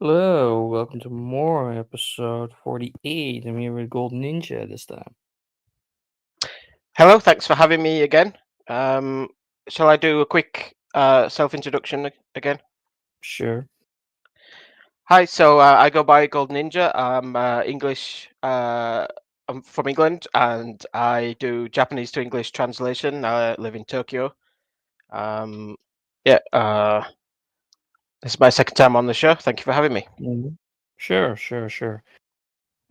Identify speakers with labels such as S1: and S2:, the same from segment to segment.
S1: Hello, welcome to more episode 48. I'm here with Gold Ninja this time.
S2: Hello, thanks for having me again. Um, shall I do a quick self-introduction again?
S1: Sure.
S2: Hi, so I go by Gold Ninja. I'm English. I'm from England, and I do Japanese to English translation. I live in Tokyo. Um, yeah, this is my second time on the show. Thank you for having me.
S1: Sure.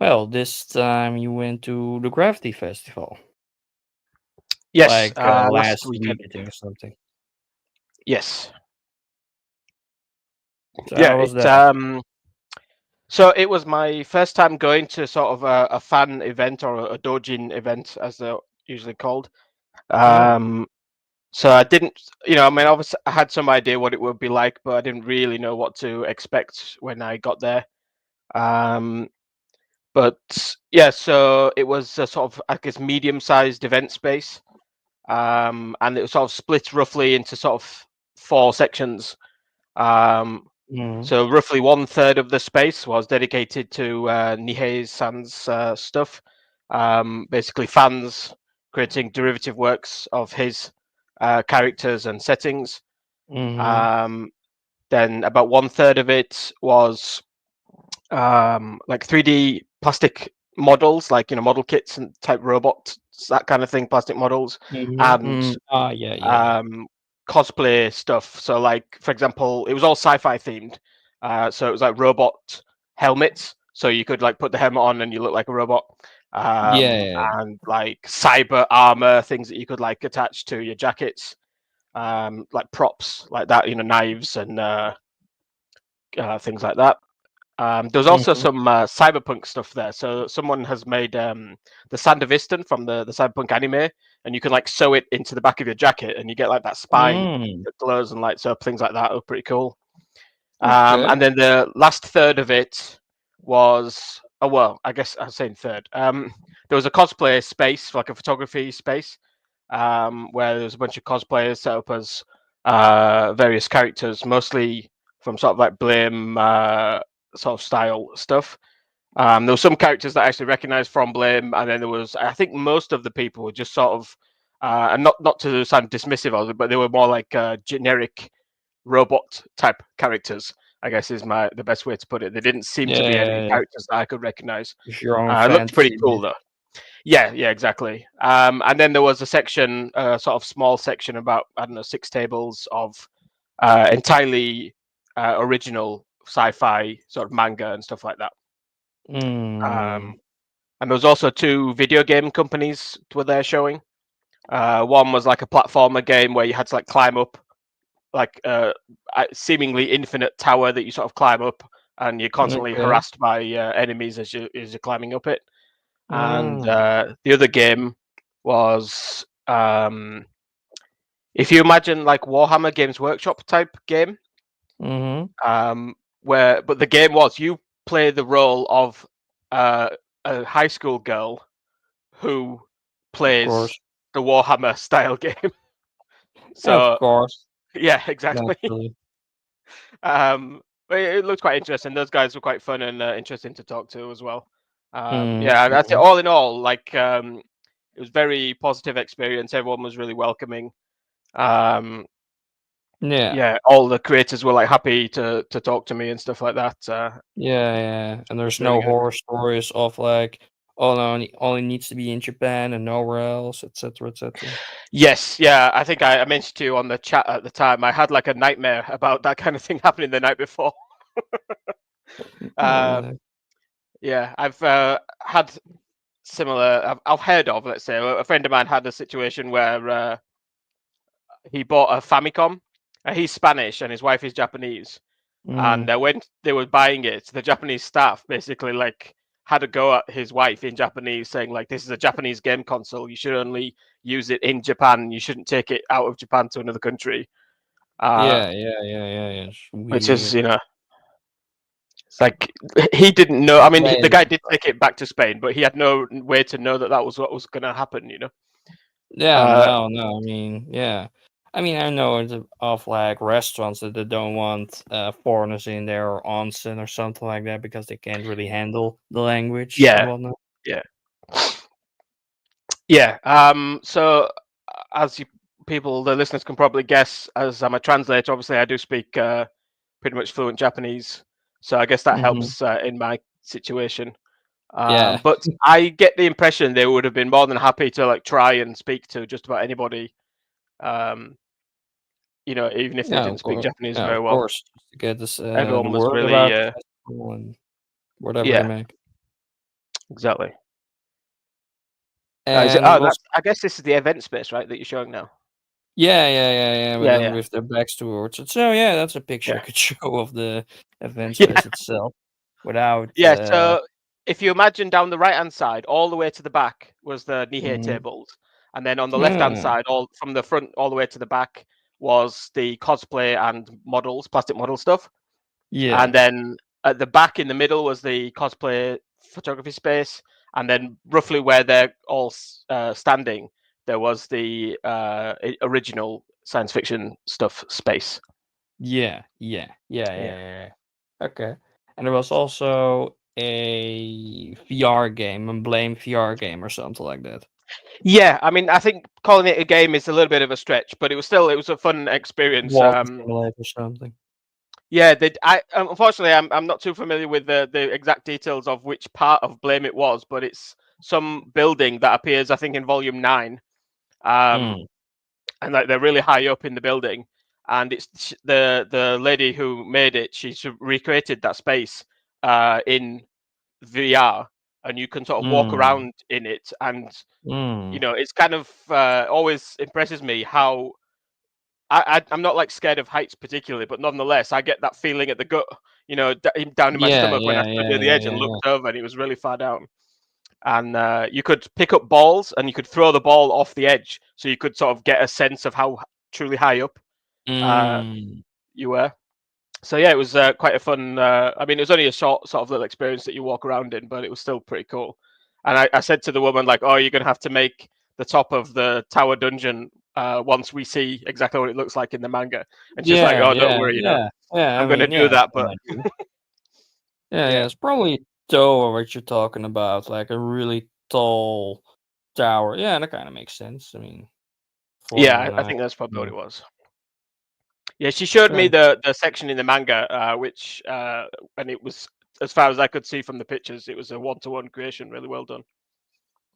S1: Well, this time you went to the Gravity Festival,
S2: Yes,
S1: like
S2: last
S1: last week,
S2: weekend.
S1: I think, or something.
S2: Yes,
S1: So
S2: yeah.
S1: how was
S2: It
S1: that?
S2: So it was my first time going to sort of a fan event or a dojin event, as they're usually called.
S1: Oh.
S2: Um, So I didn't, I mean, obviously I had some idea what it would be like, but I didn't really know what to expect when I got there. Um, but yeah, so it was a sort of, I guess, medium-sized event space, and it was sort of split roughly into sort of four sections. Um,
S1: Mm-hmm.
S2: so roughly one third of the space was dedicated to Nihei-san's stuff, basically fans creating derivative works of his characters and settings.
S1: Mm-hmm.
S2: Um, then about one third of it was like 3D plastic models, like model kits and type robots, that kind of thing, plastic models, and
S1: Ah, yeah.
S2: um, cosplay stuff. So, like for example, it was all sci-fi themed. So it was like robot helmets, so you could like put the helmet on and you look like a robot.
S1: Yeah.
S2: And like cyber armor, things that you could like attach to your jackets, like props like that, knives and things like that. There's also
S1: Mm-hmm.
S2: some cyberpunk stuff there. So someone has made the Sandevistan from the cyberpunk anime, and you can like sew it into the back of your jacket, and you get like that spine
S1: Mm.
S2: that glows and lights up. Things like that are pretty cool.
S1: Okay.
S2: And then the last third of it was, oh well, I guess I'm saying third. There was a cosplay space, like a photography space, where there was a bunch of cosplayers set up as various characters, mostly from sort of like Blame sort of style stuff. There were some characters that I actually recognized from Blame, and then there was, I think, most of the people were just sort of, and not to sound dismissive of it, but they were more like generic robot type characters. I guess is the best way to put it. There didn't seem to be any
S1: Yeah.
S2: characters that I could recognize.
S1: It's your own
S2: It looked pretty
S1: fantasy,
S2: cool though. Yeah, exactly. And then there was a section, sort of small section, about I don't know, 6 tables of entirely original sci-fi sort of manga and stuff like that.
S1: Mm.
S2: Um, and there was also two video game companies were there showing. One was like a platformer game where you had to like climb up like a seemingly infinite tower that you sort of climb up, and you're constantly
S1: Okay.
S2: harassed by enemies as you're climbing up it. And
S1: Mm.
S2: the other game was, if you imagine like Warhammer Games Workshop type game,
S1: Mm-hmm.
S2: but the game was you play the role of uh, a high school girl who
S1: Of
S2: plays
S1: course.
S2: the Warhammer style game.
S1: Of
S2: So
S1: course.
S2: yeah, exactly.
S1: Naturally.
S2: But it looked quite interesting. Those guys were quite fun and interesting to talk to as well.
S1: Mm,
S2: Yeah, and that's it.
S1: mhm.
S2: All in all, like it was very positive experience. Everyone was really welcoming. Um,
S1: Yeah.
S2: yeah, all the creators were like happy to talk to me and stuff like that.
S1: Yeah. And there's
S2: Really
S1: no
S2: good.
S1: horror stories of like, oh no, only needs to be in Japan and nowhere else, etc., etc.
S2: Yes, yeah. I think I mentioned to you on the chat at the time. I had like a nightmare about that kind of thing happening the night before.
S1: Uh,
S2: Um, yeah, I've had similar. I've heard of. Let's say a friend of mine had a situation where he bought a Famicom. He's Spanish and his wife is Japanese. And
S1: mm,
S2: when they were buying it, the Japanese staff basically like had a go at his wife in Japanese, saying like, "This is a Japanese game console. You should only use it in Japan. You shouldn't take it out of Japan to another country." Uh,
S1: yeah. It's
S2: which is,
S1: weird.
S2: it's like he didn't know. I mean, the
S1: Man,
S2: guy did take it back to Spain, but he had no way to know that that was what was going to happen.
S1: yeah,
S2: Uh,
S1: no. I mean, yeah. I mean, I know it's of like restaurants that they don't want foreigners in there or onsen or something like that because they can't really handle the language and
S2: Yeah,
S1: whatnot.
S2: yeah, yeah. So as you people, the listeners can probably guess, as I'm a translator, obviously I do speak pretty much fluent Japanese, so I guess that
S1: Hmm.
S2: helps in my situation.
S1: Yeah.
S2: But I get the impression they would have been more than happy to like try and speak to just about anybody. Um, even if they
S1: Yeah,
S2: didn't
S1: of
S2: speak
S1: course.
S2: Japanese
S1: Yeah,
S2: very
S1: of
S2: well.
S1: course. Just to get this the
S2: Everyone was
S1: word
S2: really,
S1: about the festival and whatever they
S2: yeah,
S1: make.
S2: exactly. Is it?
S1: And
S2: Oh,
S1: also,
S2: I guess this is the event space, right? That you're showing now.
S1: yeah. But
S2: Yeah,
S1: then
S2: yeah,
S1: with their backs towards it. So yeah, that's a picture I
S2: yeah,
S1: could show of the event
S2: yeah,
S1: space itself without.
S2: yeah. So if you imagine down the right hand side, all the way to the back was the Nihei
S1: Mhm.
S2: tables, and then on the left hand
S1: Yeah,
S2: side, all from the front all the way to the back was the cosplay and models, plastic model stuff. And
S1: yeah,
S2: then at the back in the middle was the cosplay photography space, and then roughly where they're all standing, there was the original science fiction stuff space. Yeah,
S1: yeah. Okay. And there was also a VR game, a Blame VR game or something like that.
S2: yeah. I mean, I think calling it a game is a little bit of a stretch, but it was a fun experience.
S1: Walking simulator or something.
S2: Yeah, I unfortunately I'm not too familiar with the exact details of which part of Blame it was, but it's some building that appears, I think, in Volume 9. Um,
S1: Mm,
S2: and like they're really high up in the building, and it's the lady who made it. She's recreated that space in VR, and you can sort of walk
S1: mm,
S2: around in it, and
S1: mm.
S2: it's kind of always impresses me how I'm not like scared of heights particularly, but nonetheless, I get that feeling at the gut, down in my stomach when I stood near the edge and
S1: Yeah.
S2: looked over, and it was really far down. And you could pick up balls, and you could throw the ball off the edge, so you could sort of get a sense of how truly high up uh,
S1: Mm.
S2: you were. So yeah, it was quite a fun. I mean, it was only a short sort of little experience that you walk around in, but it was still pretty cool. And I said to the woman like, "Oh, you're gonna have to make the top of the tower dungeon once we see exactly what it looks like in the manga." And she's like, "Oh, don't worry,
S1: Yeah. I
S2: I'm gonna
S1: mean,
S2: do
S1: yeah,
S2: that."
S1: can
S2: But
S1: I do? Yeah.
S2: yeah,
S1: It's probably Toa what you're talking about, like a really tall tower. Yeah, that kind of makes sense. I mean,
S2: yeah, I
S1: 499.
S2: think that's probably what
S1: Yeah.
S2: it was. Yeah, she showed me
S1: Okay.
S2: the section in the manga, which and it was, as far as I could see from the pictures, it was a one-to-one creation, really well done.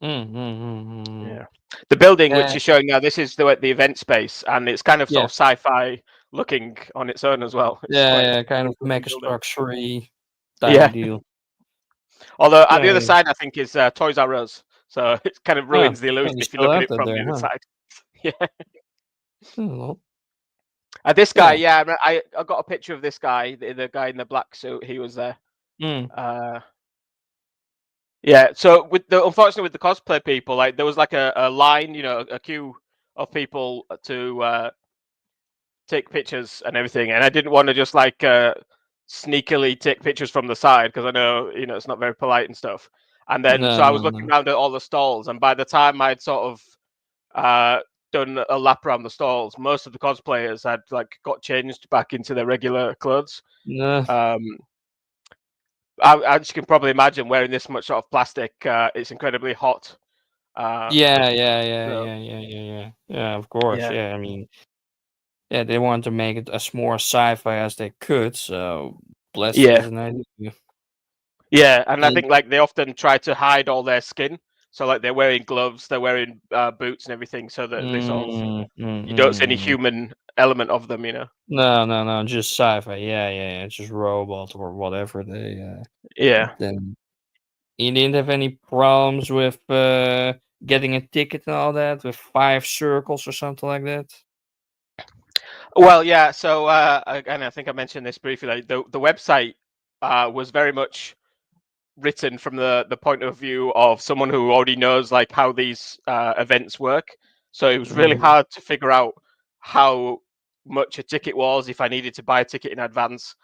S1: Mm.
S2: Yeah. The building which
S1: Yeah.
S2: you're showing now, this is the event space, and it's kind of sort
S1: Yeah.
S2: of sci-fi looking on its own as well. It's quite a
S1: Kind of
S2: looking
S1: mega
S2: building.
S1: structure type
S2: Yeah.
S1: of deal.
S2: Although at the other
S1: Yeah.
S2: side, I think is Toys R Us, so it kind of
S1: Oh,
S2: ruins the
S1: oh,
S2: illusion
S1: you
S2: if you
S1: still
S2: look at
S1: have
S2: it
S1: that
S2: from the
S1: there,
S2: other
S1: huh?
S2: side. Yeah.
S1: Oh, well,
S2: This guy,
S1: yeah.
S2: yeah, I got a picture of this guy, the guy in the black suit. He was there.
S1: Mm.
S2: Uh, Yeah, so unfortunately with the cosplay people, like there was like a line, a queue of people to take pictures and everything, and I didn't want to just like sneakily take pictures from the side because I know it's not very polite and stuff. And then so I was looking
S1: No.
S2: around at all the stalls, and by the time I'd sort of uh, done a lap around the stalls, most of the cosplayers had like got changed back into their regular clothes.
S1: No.
S2: Um, as you can probably imagine, wearing this much sort of plastic, it's incredibly hot. Uh, so
S1: Yeah, of course.
S2: yeah,
S1: Yeah, I mean, yeah, they want to make it as more sci-fi as they could, so plastic
S2: yeah,
S1: is an idea.
S2: yeah, and I
S1: And
S2: think like they often try to hide all their skin, so like they're wearing gloves, they're wearing boots and everything, so that they sort of you don't see any
S1: mm.
S2: human element of them.
S1: No, just sci-fi. Yeah, just robot or whatever they.
S2: Yeah.
S1: Then you didn't have any problems with getting a ticket and all that with 5 circles or something like that.
S2: Well, yeah. So again, I think I mentioned this briefly. Like, the website was very much written from the point of view of someone who already knows like how these events work. So it was really
S1: Mhm.
S2: hard to figure out how much a ticket was if I needed to buy a ticket in advance.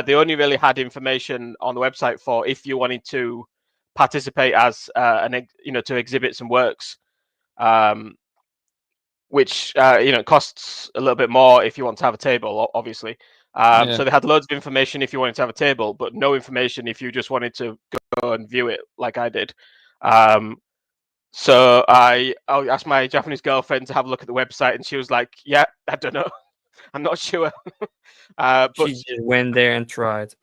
S2: They only really had information on the website for if you wanted to participate as to exhibit some works. Um, which costs a little bit more if you want to have a table, obviously.
S1: Yeah.
S2: So they had loads of information if you wanted to have a table, but no information if you just wanted to go and view it, like I did. So I asked my Japanese girlfriend to have a look at the website, and she was like, "Yeah, I don't know, I'm not sure." But
S1: She just went there and tried.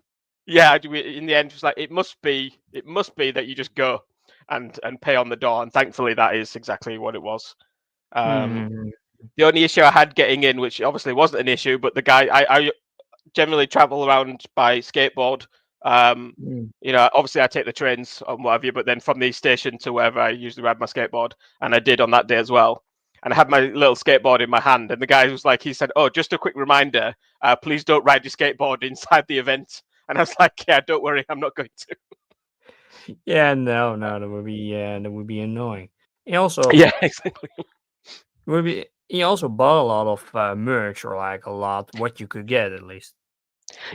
S2: yeah, in the end, it was like it must be that you just go and pay on the door, and thankfully that is exactly what it was.
S1: Mhm.
S2: The only issue I had getting in, which obviously wasn't an issue, but the guy I generally travel around by skateboard.
S1: Mm.
S2: Obviously I take the trains and what have you, but then from the station to wherever I usually ride my skateboard, and I did on that day as well. And I had my little skateboard in my hand, and the guy was like, he said, "Oh, just a quick reminder, please don't ride your skateboard inside the event." And I was like, "Yeah, don't worry, I'm not going to."
S1: Yeah, no, that would be annoying. He also
S2: Yeah, exactly.
S1: would be he also bought a lot of merch, or like a lot what you could get at least.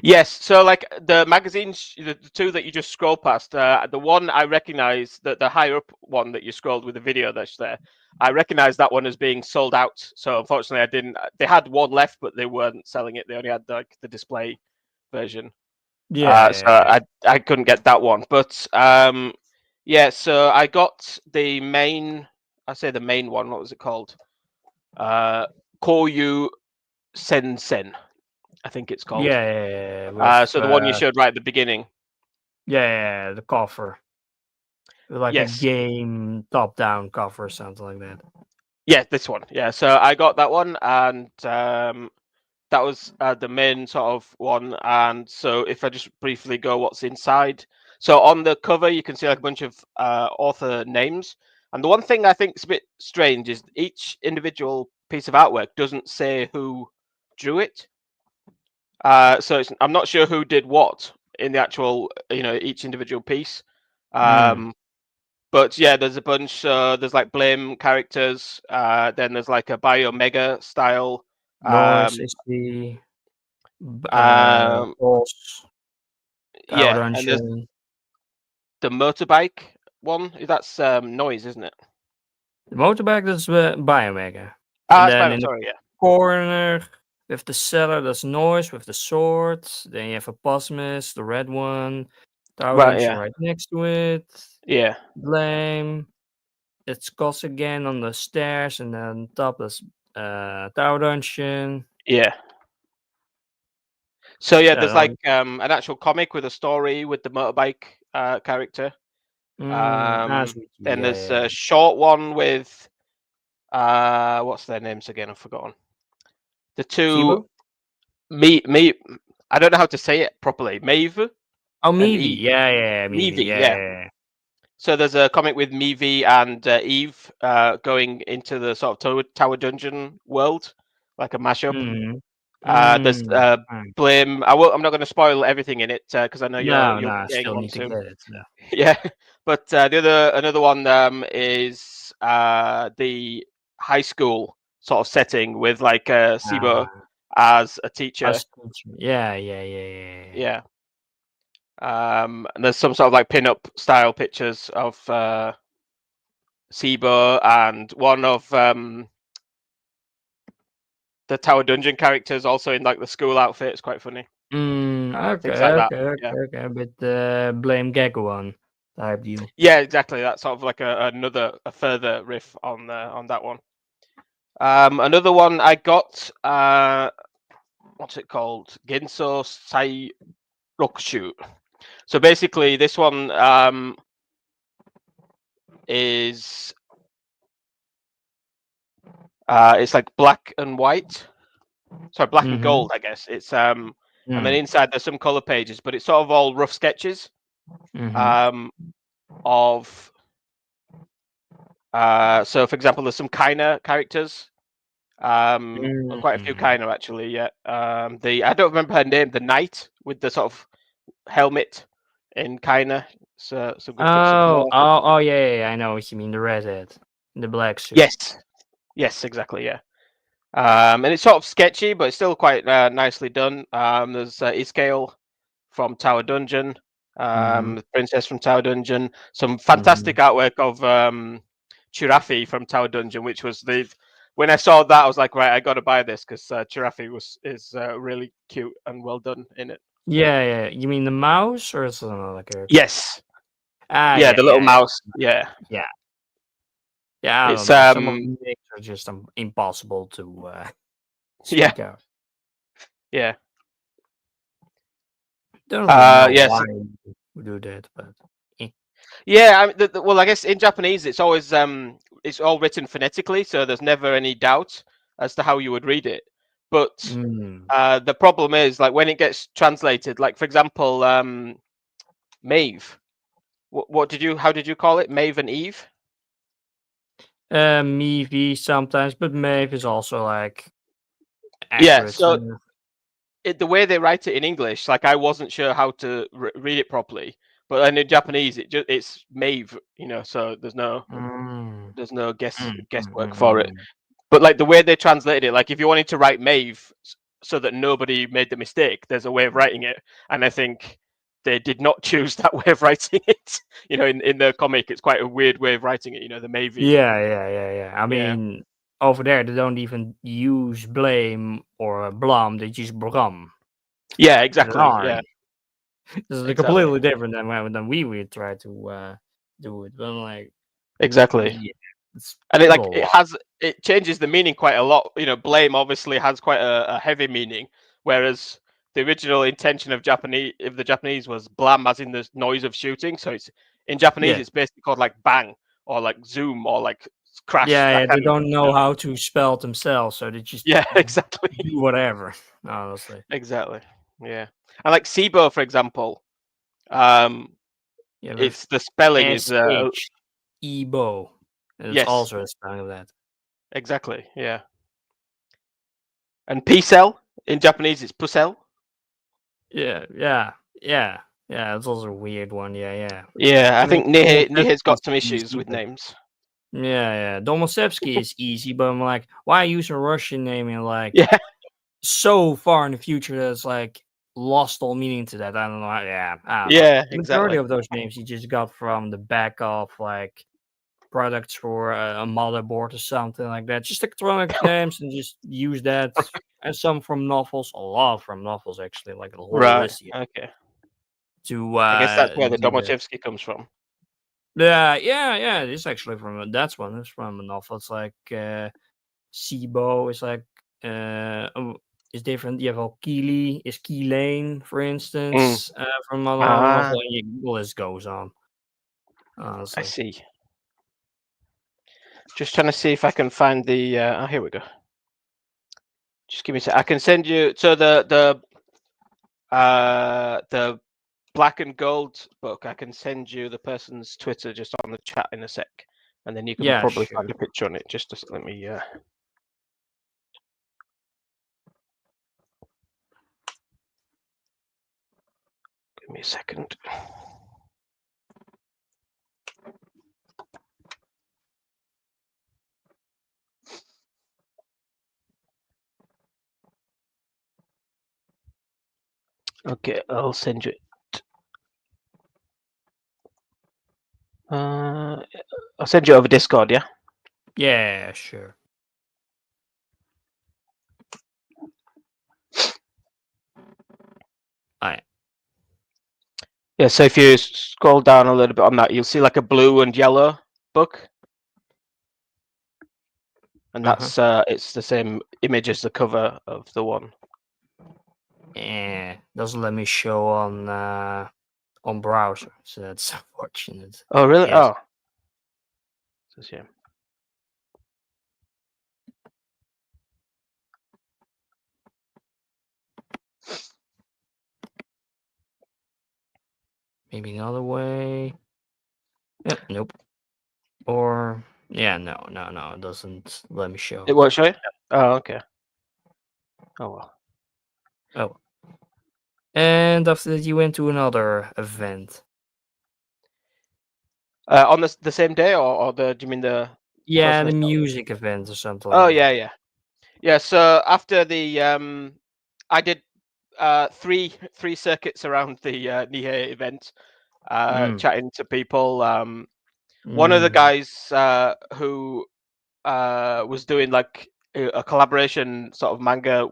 S2: Yes, so like the magazines, the two that you just scroll past, the one I recognize, the higher up one that you scrolled with the video that's there, I recognize that one as being sold out. So unfortunately, I didn't. They had one left, but they weren't selling it. They only had like the display version.
S1: Yeah,
S2: So
S1: yeah, yeah.
S2: I couldn't get that one. But yeah, so I got the main. I say the main one. What was it called? Koyu Sen, I think it's called.
S1: Yeah, yeah, yeah, with
S2: So the one you showed right at the beginning.
S1: yeah, the cover. Like a
S2: Yes.
S1: game top-down cover or something like that.
S2: Yeah, this one. Yeah, so I got that one, and that was the main sort of one. And so if I just briefly go what's inside. So on the cover, you can see like a bunch of author names. And the one thing I think is a bit strange is each individual piece of artwork doesn't say who drew it. So I'm not sure who did what in the actual, each individual piece.
S1: Mm.
S2: But yeah, there's a bunch. There's like blame characters. Then there's like a Bio Mega style.
S1: Noise
S2: Um,
S1: is the
S2: um,
S1: boss, Tower
S2: yeah, and there's
S1: Dungeon.
S2: the motorbike one. That's noise, isn't it?
S1: The motorbike is Biomega. And
S2: Ah,
S1: then in the
S2: sorry. Yeah.
S1: corner with the cellar, there's Noise with the sword. Then you have a Posmus, the red one. Tower
S2: Right.
S1: Dungeon
S2: Yeah.
S1: right next to it.
S2: Yeah.
S1: Blame. It's Cos again on the stairs, and then top is Tower Dungeon.
S2: Yeah. So yeah,
S1: Then
S2: there's
S1: on
S2: like an actual comic with a story with the motorbike character.
S1: Sweet.
S2: Then
S1: Yeah,
S2: there's
S1: yeah,
S2: a short one with what's their names again? I've forgotten. The two
S1: Fibo?
S2: me. I don't know how to say it properly. Maeve
S1: Oh,
S2: and
S1: Meavy.
S2: Eve.
S1: Yeah, Meavy.
S2: Meavy,
S1: Yeah,
S2: yeah.
S1: yeah, yeah.
S2: So there's a comic with Meavy and Eve going into the sort of Tower Dungeon world, like a mashup.
S1: Mm.
S2: There's
S1: Fine.
S2: Blame. I'm not going to spoil everything in it because I know
S1: No,
S2: you'll
S1: no,
S2: be
S1: I
S2: getting
S1: still
S2: one
S1: need to
S2: soon.
S1: get it. No.
S2: Yeah, but another one is the high school sort of setting with like Sibo
S1: Uh,
S2: as a teacher.
S1: Yeah.
S2: Yeah. And there's some sort of like pin-up style pictures of Sibo and one of the Tower Dungeon characters also in like the school outfit. It's quite funny. Things like that. Yeah.
S1: Okay. But blame Gecko one type deal.
S2: Yeah, exactly. That's sort of like a further riff on that one. Another one I got. What's it called? Genso Sai Rokushu. So basically, this one is it's like black and white. Sorry, black and gold, I guess. It's and then inside there's some color pages, but it's sort of all rough sketches of. So, for example, there's some Kaina characters. Quite a few Kaina actually. Yeah. I don't remember her name. The knight with the sort of helmet in Kaina. So some good pictures there.
S1: Yeah. I know what you mean. The redhead, the black suit.
S2: Yes, exactly. Yeah. And it's sort of sketchy, but it's still quite nicely done. There's Iskale from Tower Dungeon, Princess from Tower Dungeon, some fantastic artwork of Chirafi from Tower Dungeon, which was when I saw that, I was like, right, I got to buy this because Chirafi is really cute and well done in it.
S1: Yeah. You mean the mouse or something like a?
S2: Yes.
S1: Yeah,
S2: The little mouse. Yeah.
S1: Yeah. Yeah, I don't
S2: It's
S1: know. Some of the names are just impossible to
S2: yeah.
S1: speak out.
S2: Yeah.
S1: Don't really know
S2: Yes.
S1: why we do that, but
S2: Yeah, I mean, well, I guess in Japanese it's always it's all written phonetically, so there's never any doubt as to how you would read it. But the problem is, like, when it gets translated, like for example, Maeve. How did you call it? Maeve and Eve?
S1: Meavy sometimes, but Maeve is also like
S2: Yeah,
S1: accurate.
S2: so the way they write it in English, like I wasn't sure how to read it properly, but then in Japanese it's Maeve, so there's no guesswork for it. But like the way they translated it, like if you wanted to write Maeve so that nobody made the mistake, there's a way of writing it, and I think they did not choose that way of writing it. In the comic, it's quite a weird way of writing it. The Maeve.
S1: Yeah. I mean, over there they don't even use blame or blum; they use brum.
S2: Yeah, exactly. Yeah,
S1: this is completely different than we would try to do it. But like,
S2: exactly.
S1: Yeah,
S2: and it changes the meaning quite a lot. Blame obviously has quite a heavy meaning, whereas the original intention of the Japanese was blam, as in the noise of shooting. So it's in Japanese, it's basically called like bang or like zoom or like crash.
S1: Yeah, they don't know how to spell it themselves, so they just
S2: exactly
S1: do whatever. Honestly,
S2: exactly. Yeah, and like SIBO, for example, it's the spelling is
S1: Ebo. And it's
S2: yes,
S1: also a spelling of that.
S2: Exactly. Yeah. And P-cell in Japanese, it's Pucell.
S1: Yeah. It's also a weird one. Yeah.
S2: Yeah, I think Nihe's got some issues with names.
S1: Yeah. Domosevsky is easy, but I'm like, why use a Russian name in like so far in the future that it's like lost all meaning to that? I don't know. Yeah, I don't know. The majority of those names you just got from the back of like products for a motherboard or something like that. Just electronic names and just use that. And some from novels, a lot from novels actually, like a whole list here.
S2: Okay.
S1: To
S2: I guess that's where the Domachevsky comes from.
S1: Yeah. It's actually from that's one. It's from a novel. It's like Sibo is like it's different. You have Keely is Keylane, for instance, from another novel, and the list goes on. Honestly.
S2: I see. Just trying to see if I can find the. Here we go. Just give me a sec. I can send you. So the black and gold book. I can send you the person's Twitter just on the chat in a sec, and then you can probably find a picture on it. Just let me. Give me a second. Okay, I'll send you it. I'll send you over Discord, yeah?
S1: Yeah, sure. Alright.
S2: Yeah, so if you scroll down a little bit on that, you'll see like a blue and yellow book. And that's it's the same image as the cover of the one.
S1: Yeah, doesn't let me show on browser, so that's unfortunate.
S2: Oh really?
S1: Yes.
S2: Oh, it's a shame.
S1: Maybe another way. Yep, nope. Or yeah, no, it doesn't let me show.
S2: It won't show you? Oh, okay. Oh well.
S1: Oh. And after that, you went to another event.
S2: On the same day, or do you mean the?
S1: Yeah, the music event or something.
S2: Oh
S1: like that.
S2: yeah. So after the I did three circuits around the Nihei event, chatting to people. One of the guys who was doing like a collaboration sort of manga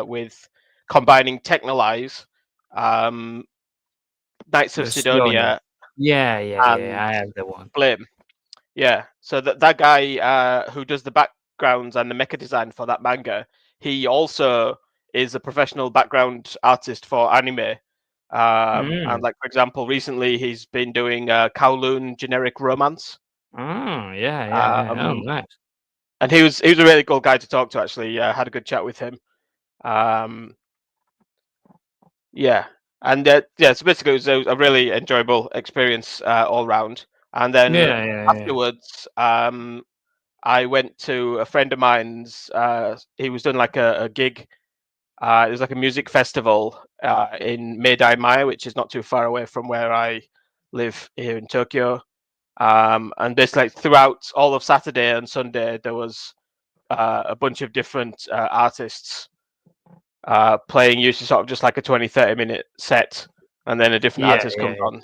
S2: with combining Technolize, Knights of Sidonia,
S1: Yeah,
S2: and
S1: I have the one.
S2: Flame. Yeah, so that guy who does the backgrounds and the mecha design for that manga, he also is a professional background artist for anime. And like for example, recently he's been doing Kowloon generic romance.
S1: Oh, yeah. Oh, nice.
S2: And he was a really cool guy to talk to. Actually, had a good chat with him. Yeah, and so basically it was a really enjoyable experience all round. And then
S1: Yeah.
S2: afterwards, I went to a friend of mine's. He was doing like a gig. It was like a music festival in Meidai Maya, which is not too far away from where I live here in Tokyo. And basically, like, throughout all of Saturday and Sunday, there was a bunch of different artists playing, usually sort of just like a 20-30 minute set, and then a different artist comes on.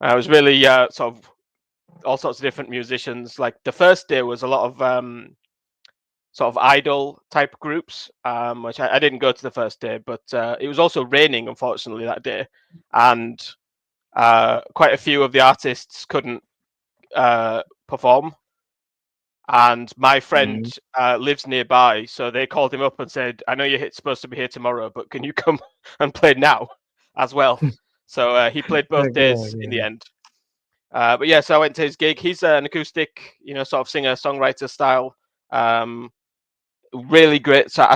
S2: I was really sort of all sorts of different musicians. Like the first day was a lot of sort of idol type groups, which I didn't go to the first day, but it was also raining, unfortunately, that day, and quite a few of the artists couldn't perform. And my friend lives nearby, so they called him up and said, "I know you're supposed to be here tomorrow, but can you come and play now as well?" So he played both days in the end. But yeah, so I went to his gig. He's an acoustic, sort of singer-songwriter style. Really great. So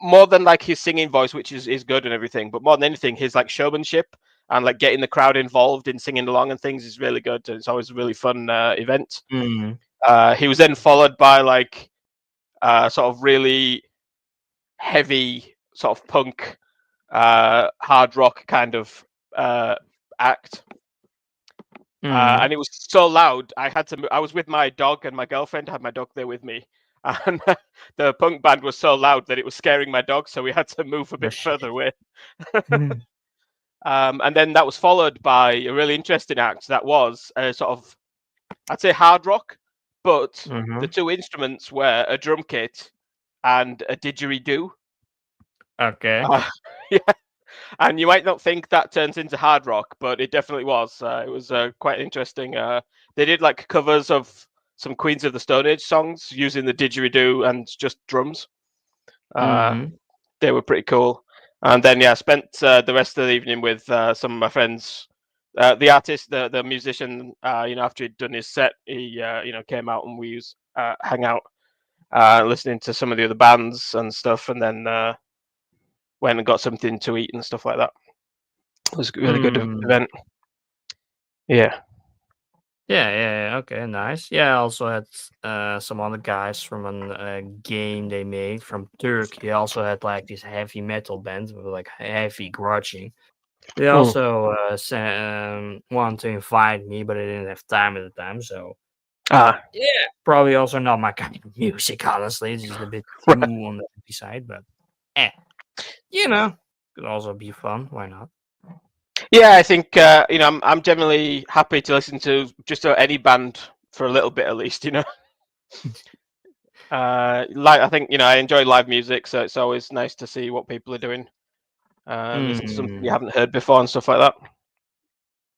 S2: more than like his singing voice, which is good and everything, but more than anything, his like showmanship and like getting the crowd involved in singing along and things is really good. It's always a really fun event. He was then followed by like sort of really heavy sort of punk, hard rock kind of act. And it was so loud. I was with my dog and my girlfriend. I had my dog there with me, and the punk band was so loud that it was scaring my dog. So we had to move a bit further away. And then that was followed by a really interesting act that was sort of, I'd say, hard rock, but the two instruments were a drum kit and a didgeridoo.
S1: Okay.
S2: Yeah. And you might not think that turns into hard rock, but it definitely was. It was quite interesting. They did like covers of some Queens of the Stone Age songs using the didgeridoo and just drums. They were pretty cool. And then I spent the rest of the evening with some of my friends. The artist, the musician, after he'd done his set, he came out and we hang out, listening to some of the other bands and stuff, and then went and got something to eat and stuff like that. It was a really good event. Yeah.
S1: Okay, nice. Yeah, I also had some other guys from a game they made from Turkey. They also had like this heavy metal band with like heavy grudging. They also wanted to invite me, but I didn't have time at the time. So yeah, probably also not my kind of music. Honestly, it's just a bit too on the heavy side. But could also be fun. Why not?
S2: Yeah, I think I'm generally happy to listen to just any band for a little bit at least. Like I think I enjoy live music, so it's always nice to see what people are doing. Listen to something you haven't heard before and stuff like that.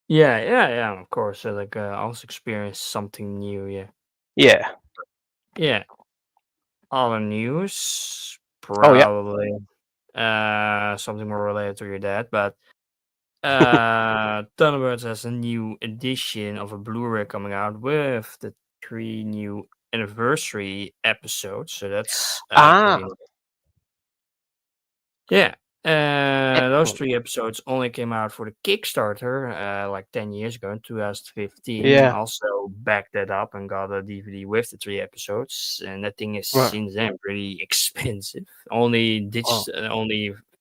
S1: Yeah. Of course, so like also experience something new.
S2: Yeah.
S1: Other news, probably something more related to your dad, but Thunderbirds has a new edition of a Blu-ray coming out with the 3 new anniversary episodes. So that's pretty nice. Yeah. Those 3 episodes only came out for the Kickstarter like 10 years ago in 2015.
S2: Yeah.
S1: Also backed that up and got a DVD with the 3 episodes, and that thing is since then pretty expensive. Only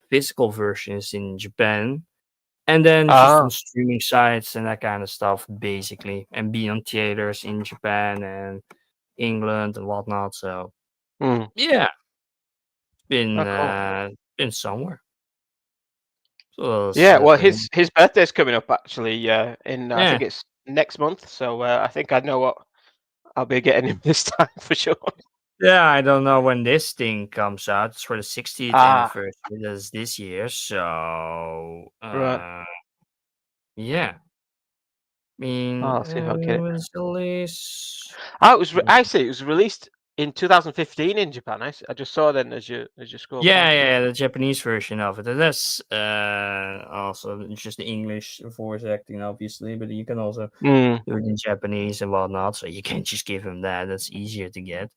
S1: physical versions in Japan, and then just on streaming sites and that kind of stuff, basically, and be on theaters in Japan and England and whatnot. So yeah, been somewhere. So
S2: yeah, well, his birthday's coming up actually. In I think it's next month. So I think I know what I'll be getting him this time for sure.
S1: Yeah, I don't know when this thing comes out. It's for the 60th
S2: Ah,
S1: anniversary. That's this year. So,
S2: right.
S1: yeah. I mean,
S2: Oh, I'll see if I get it.
S1: when's the release?
S2: Oh, it was. I see. It was released in 2015 in Japan. I just saw then as you scroll
S1: Yeah,
S2: past it.
S1: yeah, the Japanese version of it. And that's also just the English voice acting, obviously, but you can also
S2: Mm.
S1: do it in Japanese and whatnot. So you can't just give him that. That's easier to get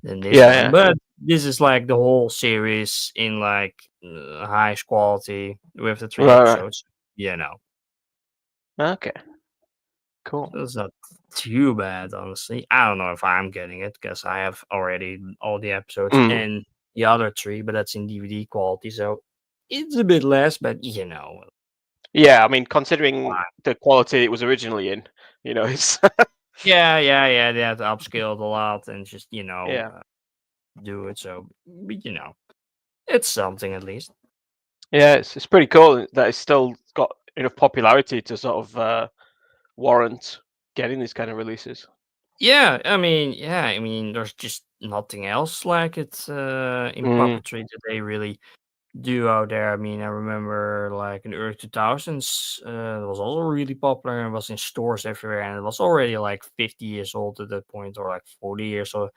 S1: than this
S2: Yeah,
S1: one.
S2: yeah.
S1: But this is like the whole series in like highest quality with the 3 episodes. You know,
S2: Right. Okay. Cool.
S1: so it's not too bad, honestly. I don't know if I'm getting it because I have already all the episodes
S2: Mm.
S1: and the other 3, but that's in DVD quality, so it's a bit less. But
S2: Yeah, I mean, considering the quality it was originally in, it's
S1: yeah, they have to upscale it a lot and just
S2: yeah,
S1: do it. So, but, it's something at least.
S2: yeah. It's pretty cool that it's still got enough popularity to sort of warrant getting these kind of releases.
S1: Yeah, I mean, there's just nothing else like it in
S2: Mm.
S1: puppetry that they really do out there. I mean, I remember like in the early 2000s, it was also really popular and was in stores everywhere, and it was already like 50 years old at that point, or like 40 years old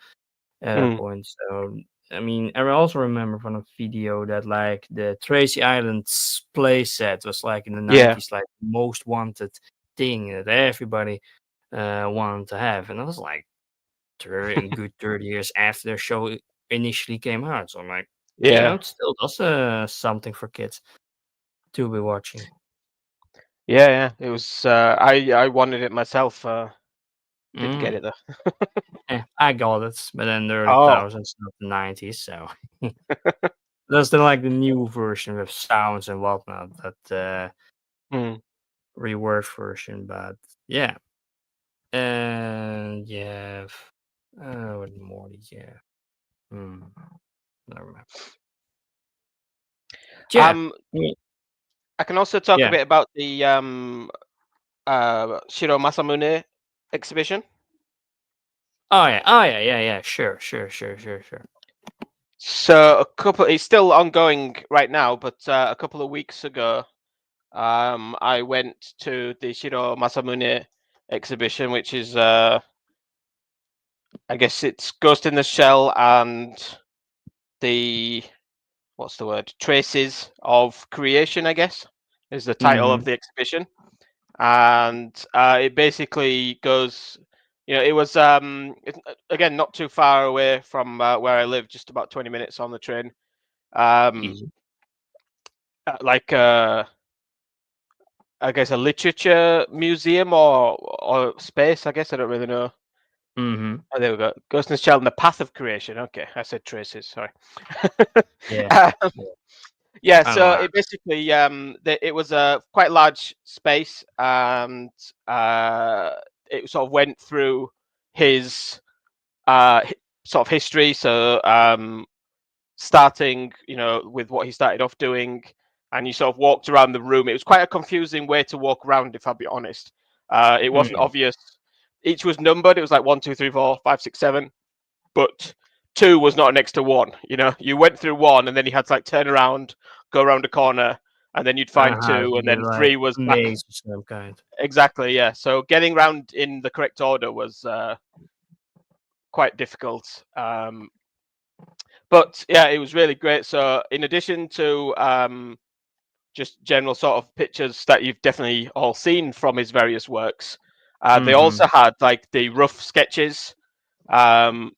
S1: at that
S2: Mm.
S1: point. So, I mean, I also remember from a video that like the Tracy Islands play set was like in the
S2: Yeah,
S1: 90s, like the most wanted thing that everybody wanted to have, and I was like a good 30 years after the show initially came out. So I'm like,
S2: yeah,
S1: it still does something for kids to be watching.
S2: yeah, yeah. It was. I wanted it myself. Didn't get
S1: Mm.
S2: it though.
S1: I got it, but then the early
S2: Oh.
S1: thousands, not the 90s. So that's the like the new version with sounds and whatnot. That
S2: Mm.
S1: reworked version, but yeah, and yeah, what more? Yeah, hmm, never mind. Yeah,
S2: Um,
S1: mm,
S2: I can also talk a
S1: yeah.
S2: bit about the Shiro Masamune exhibition.
S1: Oh yeah. Sure.
S2: So it's still ongoing right now, but a couple of weeks ago, I went to the Shiro Masamune exhibition, which is I guess it's Ghost in the Shell and the what's the word? Traces of Creation, I guess, is the title
S1: Mm-hmm.
S2: of the exhibition. And it basically goes, it was again not too far away from where I live, just about 20 minutes on the train. Um,
S1: Easy.
S2: like I guess a literature museum or space. I guess I don't really know.
S1: Mm-hmm.
S2: Oh, there we go. Ghost in the Shell and the Path of Creation. Okay, I said traces. Sorry.
S1: Yeah.
S2: Um,
S1: Yeah.
S2: yeah,
S1: I know.
S2: so it basically it was a quite large space, and it sort of went through his sort of history. So starting, with what he started off doing, and you sort of walked around the room. It was quite a confusing way to walk around, if I'll be honest. It wasn't
S1: Mm.
S2: obvious. Each was numbered. It was like 1, 2, 3, 4, 5, 6, 7, but 2 was not next to 1. You went through 1, and then you had to like turn around, go around a corner, and then you'd find
S1: Uh-huh.
S2: 2,
S1: To
S2: and
S1: get
S2: then
S1: like
S2: 3 was
S1: a
S2: back.
S1: maze of some kind.
S2: Exactly, yeah. So getting around in the correct order was quite difficult. But yeah, it was really great. So in addition to just general sort of pictures that you've definitely all seen from his various works, they
S1: Mm-hmm.
S2: also had like the rough sketches, um,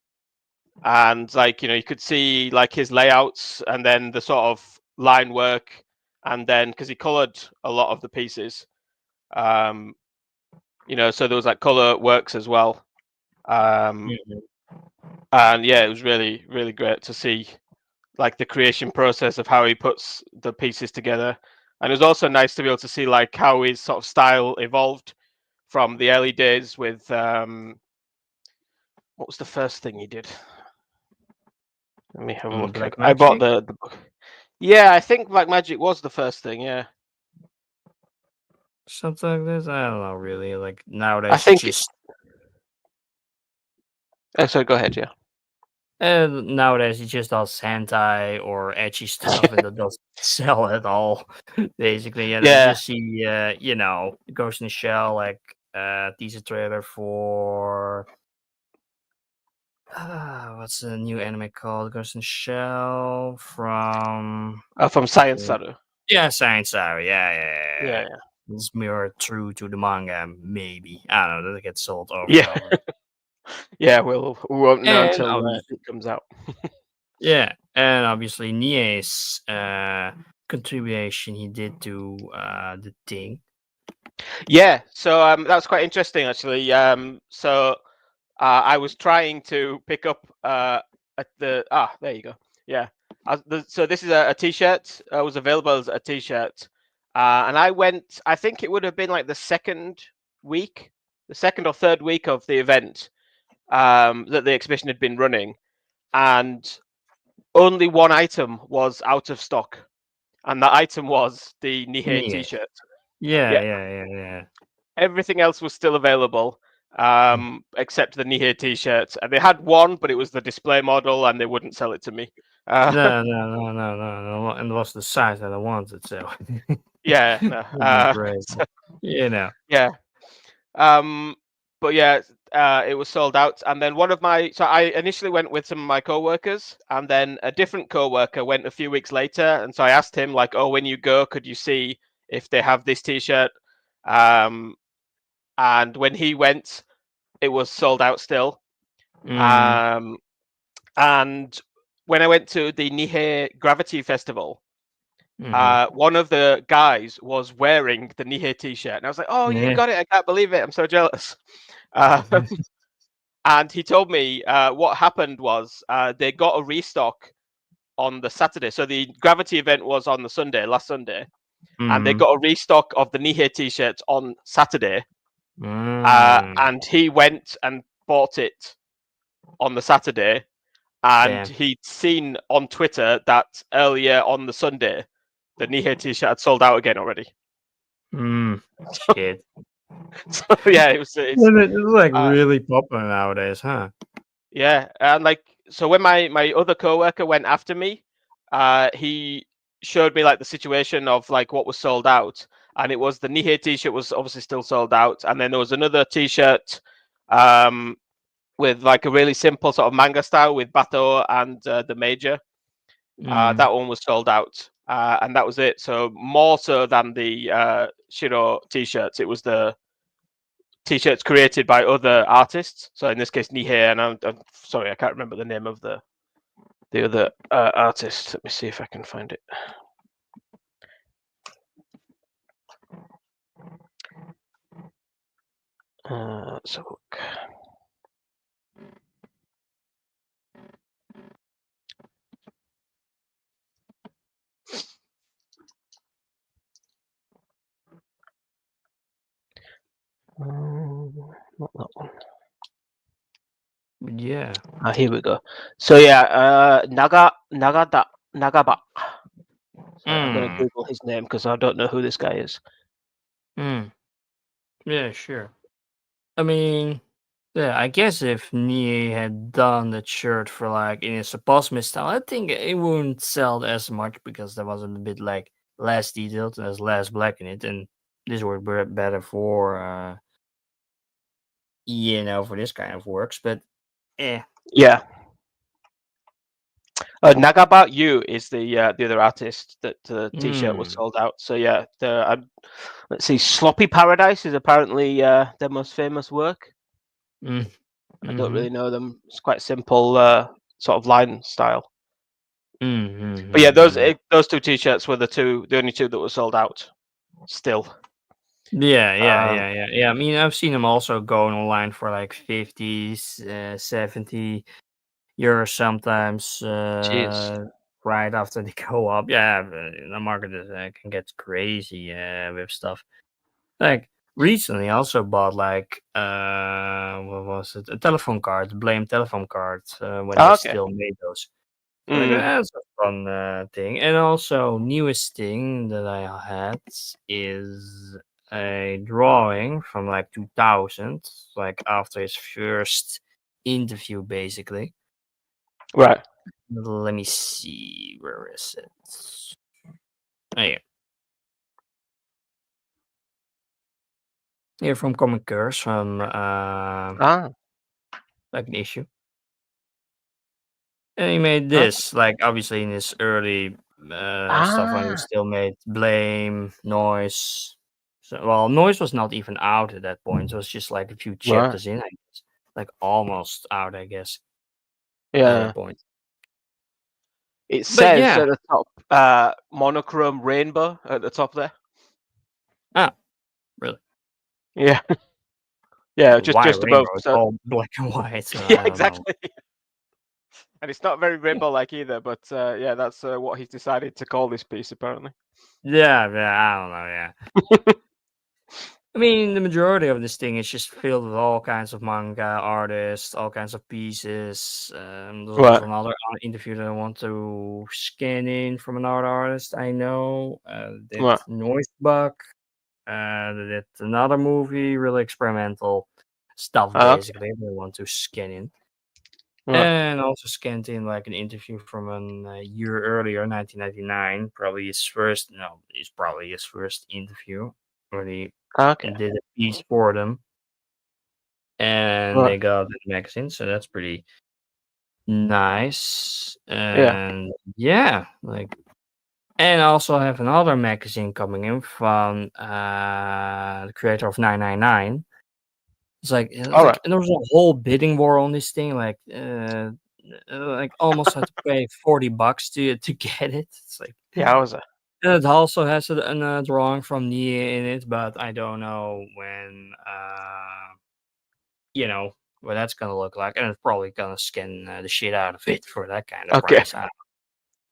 S2: and like you could see like his layouts, and then the sort of line work, and then because he colored a lot of the pieces, um, so there was like color works as well.
S1: Mm-hmm.
S2: And yeah, it was really really great to see like the creation process of how he puts the pieces together. And it was also nice to be able to see like how his sort of style evolved from the early days with what was the first thing he did? Let me have a look.
S1: Black
S2: I bought
S1: Magic?
S2: the book. Yeah, I think Black Magic was the first thing. Yeah,
S1: Something like this? I don't know really. Like
S2: I
S1: nowadays you
S2: think.
S1: just
S2: Oh, sorry, go ahead. Yeah.
S1: And nowadays he just does hentai or edgy stuff and that doesn't sell at all, basically. And I
S2: Yeah.
S1: just see, Ghost in the Shell, like, teaser trailer for what's the new anime called? Ghost in the Shell from
S2: Science Saru.
S1: Yeah, Science Saru. Yeah.
S2: Yeah.
S1: It's more true to the manga, maybe. I don't know. That gets sold over
S2: Yeah.
S1: and over.
S2: Yeah, we won't know
S1: And
S2: until it comes out.
S1: Yeah, and obviously Nie's contribution he did to the thing.
S2: Yeah, so that's quite interesting actually. So I was trying to pick up at the there you go. Yeah, so this is a T-shirt. Was available as a T-shirt, and I went. I think it would have been like the second or third week of the event that the exhibition had been running, and only one item was out of stock, and that item was the Nihei T-shirt.
S1: Yeah.
S2: Everything else was still available, except the Nihei T-shirts. And they had one, but it was the display model, and they wouldn't sell it to me.
S1: No. And it was the size that I wanted, so.
S2: Yeah, no.
S1: Great.
S2: So,
S1: Yeah.
S2: But yeah, it was sold out. And then so I initially went with some of my coworkers, and then a different coworker went a few weeks later. And so I asked him, like, "Oh, when you go, could you see if they have this T-shirt?" And when he went, it was sold out still. And when I went to the Nihei Gravity Festival, one of the guys was wearing the Nihei T-shirt, and I was like, "Oh, you got it! I can't believe it! I'm so jealous." And he told me what happened was they got a restock on the Saturday. So the Gravity event was on the Sunday, last Sunday, and they got a restock of the Nihei T-shirts on Saturday. And he went and bought it on the Saturday, and he'd seen on Twitter that earlier on the Sunday, the Nihei T-shirt had sold out again already.
S1: Shit.
S2: So yeah, it's
S1: like really popular nowadays, huh?
S2: Yeah, and like so when my other coworker went after me, he showed me like the situation of like what was sold out, and it was the Nihei T-shirt was obviously still sold out, and then there was another T-shirt with like a really simple sort of manga style with Bato and the Major. That one was sold out, and that was it. So more so than the Shiro T-shirts, it was the T-shirts created by other artists. So in this case, Nihei, and I'm sorry, I can't remember the name of the other artist. Let me see if I can find it. Let's have a look. Not that one.
S1: Yeah.
S2: Here we go. So yeah, Nagaba. So I'm gonna Google his name because I don't know who this guy is.
S1: Yeah, sure. I mean, yeah, I guess if Nie had done that shirt for like in a Sapasme style, I think it wouldn't sell as much because there was a bit like less detailed, there's less black in it, and this would be better for for this kind of works. But
S2: yeah. Nagaba Yu is the other artist that the T-shirt was sold out. So yeah, let's see, Sloppy Paradise is apparently their most famous work. I don't really know them. It's quite simple sort of line style. But yeah, those two T-shirts were the only two that were sold out still.
S1: Yeah. I mean, I've seen them also going online for like 50, 70 euros sometimes. Right after they go up. Yeah, the market can get crazy with stuff. Like recently, I also bought like what was it? A telephone card, Blame telephone card when they still made those. Like that's a fun thing. And also, newest thing that I had is a drawing from like 2000, like after his first interview, basically.
S2: Right.
S1: Let me see. Where is it? Oh, yeah. Here from Comic Curse, from like an issue. And he made this, like, obviously in his early stuff when he still made Blame, Noise. So, well, Noise was not even out at that point. It was just like a few chapters in, I guess. Like almost out, I guess. At that point.
S2: It says at the top, monochrome rainbow at the top there.
S1: Ah, really?
S2: Yeah. Yeah, just above.
S1: It's all black and white. So
S2: yeah, exactly. And it's not very rainbow-like either, but yeah, that's what he's decided to call this piece, apparently.
S1: Yeah, I don't know, yeah. I mean, the majority of this thing is just filled with all kinds of manga artists, all kinds of pieces. There's also another interview that I want to scan in from an art artist I know. Did Noisebug. Did another movie, really experimental stuff, basically. They want to scan in. And also scanned in like an interview from a year earlier, 1999. Probably his first interview where he did a piece for them. And they got the magazine, so that's pretty nice. And yeah, like, and I also have another magazine coming in from the creator of 999. It's like, and there was a whole bidding war on this thing, like almost had to pay $40 to get it. It's like, and it also has a drawing from Nia in it, but I don't know when what that's gonna look like, and it's probably gonna skin the shit out of it for that kind of price.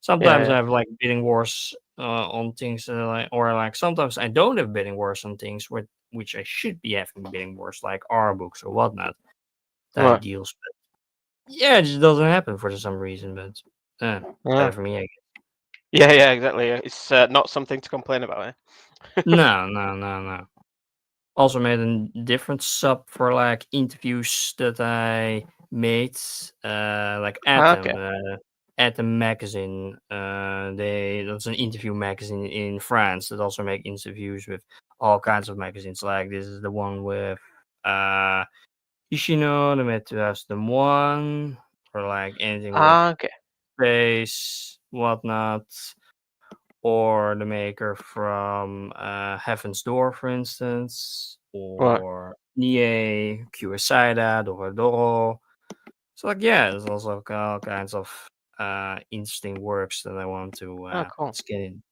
S1: Sometimes I have like bidding wars on things or sometimes I don't have bidding wars on things which I should be having bidding wars, like our books or whatnot type deals. But yeah, it just doesn't happen for some reason. But better for me, I guess.
S2: Yeah, exactly. It's not something to complain about. Eh?
S1: No. Also made a different sub for like interviews that I made, like at the magazine. That's an interview magazine in France that also make interviews with all kinds of magazines. Like this is the one with Ishino, the made 2001, or like anything with space, whatnot. Or the maker from Heaven's Door, for instance, or Nie, Kurosaida, Dorodoro. So, like, yeah, there's also all kinds of interesting works that I want to scan in.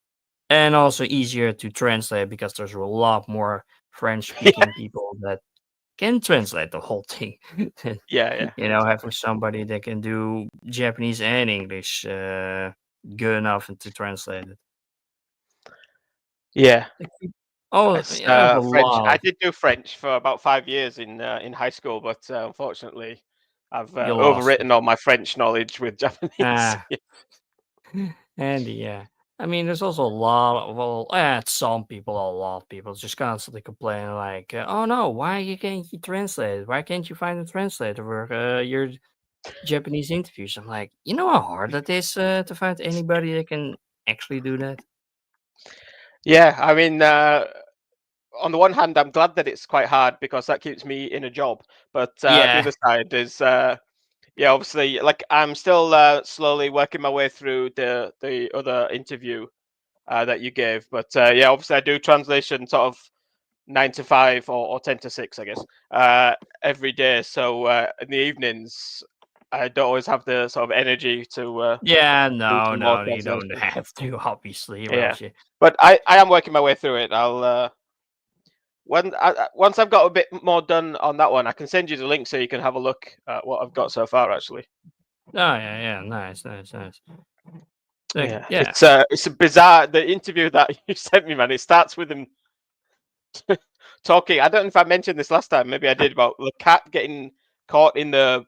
S1: And also easier to translate because there's a lot more French-speaking people that can translate the whole thing. Having somebody that can do Japanese and English good enough to translate it.
S2: Yeah.
S1: French.
S2: I did do French for about 5 years in high school, but unfortunately, I've overwritten all my French knowledge with Japanese.
S1: And yeah, I mean, there's also a lot of a lot of people just constantly complaining like, "Oh no, why can't you translate it? Why can't you find a translator for your Japanese interviews?" I'm like, you know how hard that is to find anybody that can actually do that.
S2: Yeah, I mean, on the one hand, I'm glad that it's quite hard because that keeps me in a job. But the other side is, obviously, like I'm still slowly working my way through the other interview that you gave. But obviously, I do translation sort of 9 to 5 or 10 to 6, I guess, every day. So in the evenings, I don't always have the sort of energy to.
S1: No, you don't have to, obviously.
S2: But I am working my way through it. I'll once I've got a bit more done on that one, I can send you the link so you can have a look at what I've got so far. Actually.
S1: Oh yeah, nice.
S2: It's a bizarre the interview that you sent me, man. It starts with him talking. I don't know if I mentioned this last time. Maybe I did about the cat getting caught in the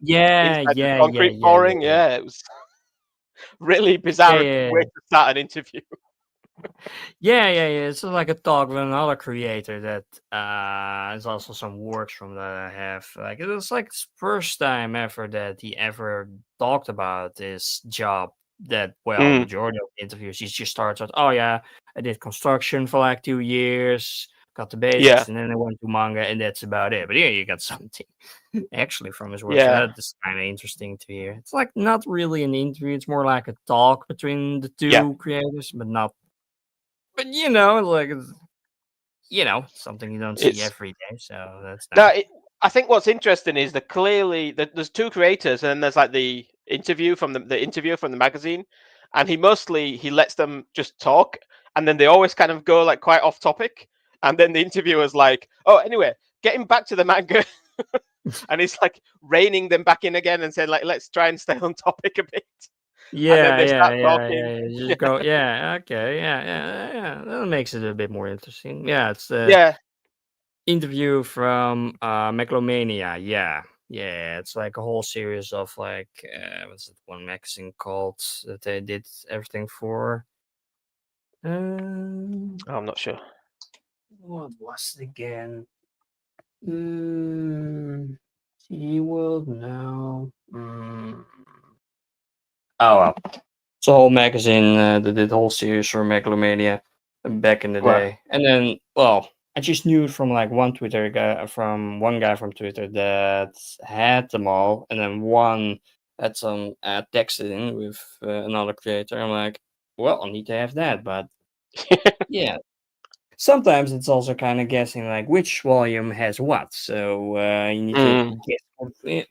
S2: concrete pouring. Yeah, it was really bizarre way to start an interview.
S1: Yeah. It's like a talk with another creator that is also some works from that I have. Like it was like his first time ever that he ever talked about his job. That well, majority of the interviews he just starts out. Oh yeah, I did construction for like 2 years, got the
S2: Yeah,
S1: basics, and then I went to manga, and that's about it. But yeah, you got something actually from his work. So
S2: yeah,
S1: that is kind of interesting to hear. It's like not really an interview; it's more like a talk between the
S2: yeah.
S1: two creators, but not. But like it's, something you don't see
S2: It's
S1: every day, so that's
S2: no.
S1: nice.
S2: I think what's interesting is that clearly there's two creators, and then there's like the interview from the interviewer from the magazine, and he lets them just talk, and then they always kind of go like quite off topic, and then the interviewer's like, "Oh, anyway, getting back to the manga," and he's like reining them back in again and saying like, "Let's try and stay on topic a bit," and then
S1: Yeah,
S2: they start talking.
S1: Just go. Yeah, okay, yeah. That makes it a bit more interesting. Yeah, it's the
S2: Yeah,
S1: interview from Megalomania. Yeah. It's like a whole series of like what's it one magazine called that they did everything for.
S2: I'm not sure.
S1: What was it again? Sea World now. Oh well. It's a whole magazine that did the whole series for Megalomania back in the
S2: Right,
S1: day. And then, well, I just knew it from like one guy from Twitter that had them all, and then one had some texted in with another creator. I'm like, well, I need to have that, but yeah. Sometimes it's also kind of guessing like which volume has what, so you need to guess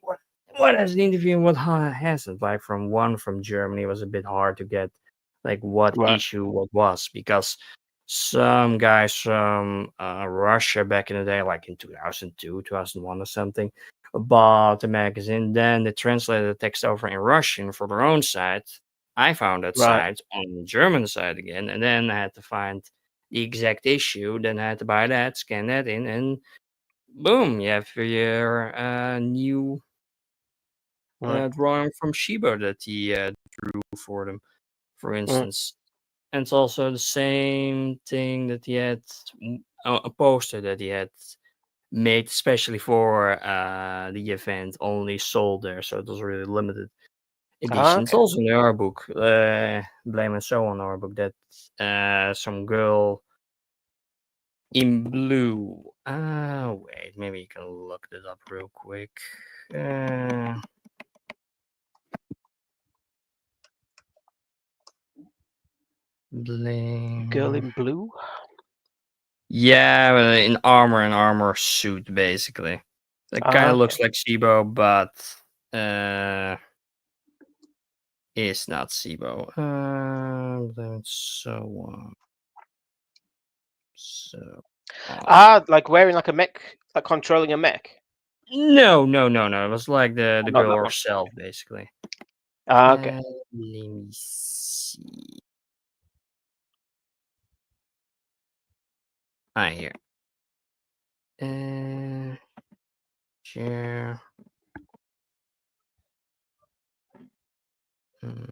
S1: what has the interview and what hasn't. Like from Germany, it was a bit hard to get like what
S2: right,
S1: issue what was because some guys from Russia back in the day, like in 2002, 2001 or something, bought the magazine. Then they translated the text over in Russian for their own site. I found that
S2: right.
S1: site on the German side again, and then I had to find the exact issue. Then I had to buy that, scan that in, and boom, you have your new
S2: Right.
S1: drawing from Shiba that he drew for them, for
S2: Mm.
S1: instance. And it's also the same thing that he had a poster that he had made especially for the event, only sold there, so it was really limited edition. It's
S2: Okay.
S1: also in the art book, Blame and So on art book that some girl in blue. Wait, maybe you can look this up real quick. Uh,
S2: Girl
S1: blame.
S2: in blue.
S1: Yeah, in armor and armor suit, basically. It kind of
S2: Okay.
S1: looks like Sibo, but uh, it's not Sibo. That's so so.
S2: Like wearing like a mech, like controlling a mech.
S1: No. It was like the
S2: Not
S1: girl
S2: that one.
S1: herself, basically.
S2: Okay.
S1: Let me see. Here. Share. Mm.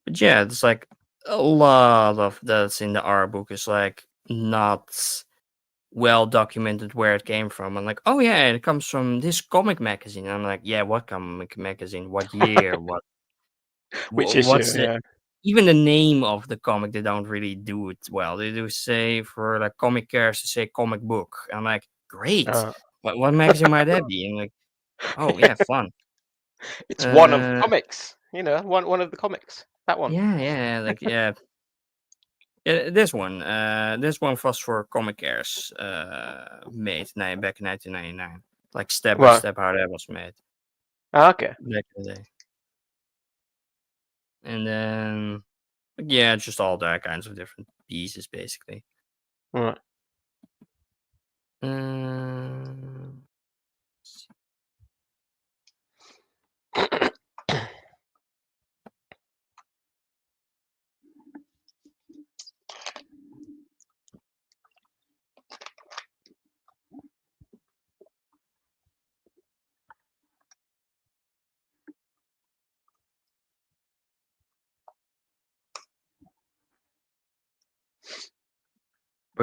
S1: But yeah, it's like a lot of that's in the art book is like not well documented where it came from. I'm like, oh yeah, it comes from this comic magazine. And I'm like, yeah, what comic magazine? What year?
S2: Which issue?
S1: What's the
S2: Yeah.
S1: even the name of the comic? They don't really do it well. They do say for like comic characters to say comic book. I'm like, great.
S2: Uh,
S1: What magazine might that be? And like, oh yeah, fun.
S2: it's one of the
S1: Uh,
S2: comics. One of the comics. That one.
S1: like yeah. This one was for Comic Cares, made back in 1999. Like step by
S2: Right.
S1: step how that was made
S2: Okay.
S1: back in the day. And then, yeah, just all that kinds of different pieces, basically.
S2: Right.
S1: Um,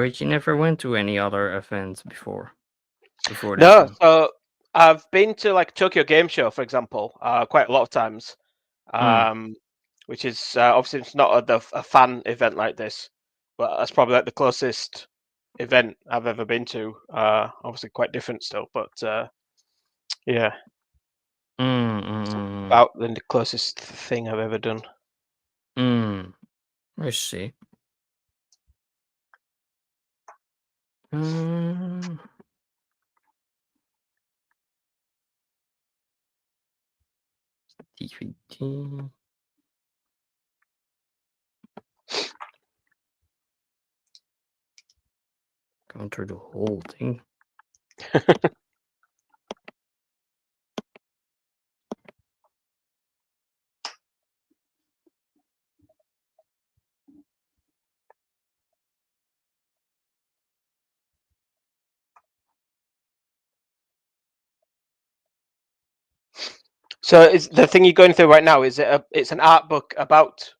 S1: But you never went to any other event before that
S2: No,
S1: one?
S2: so I've been to like Tokyo Game Show, for example, quite a lot of times.
S1: Mm.
S2: Which is obviously it's not a fan event like this, but that's probably like the closest event I've ever been to. Obviously quite different still, but yeah, it's
S1: Mm.
S2: about the closest thing I've ever done.
S1: I see. DVD. Going through the whole thing.
S2: So is the thing you're going through right now? Is it it's an art book about?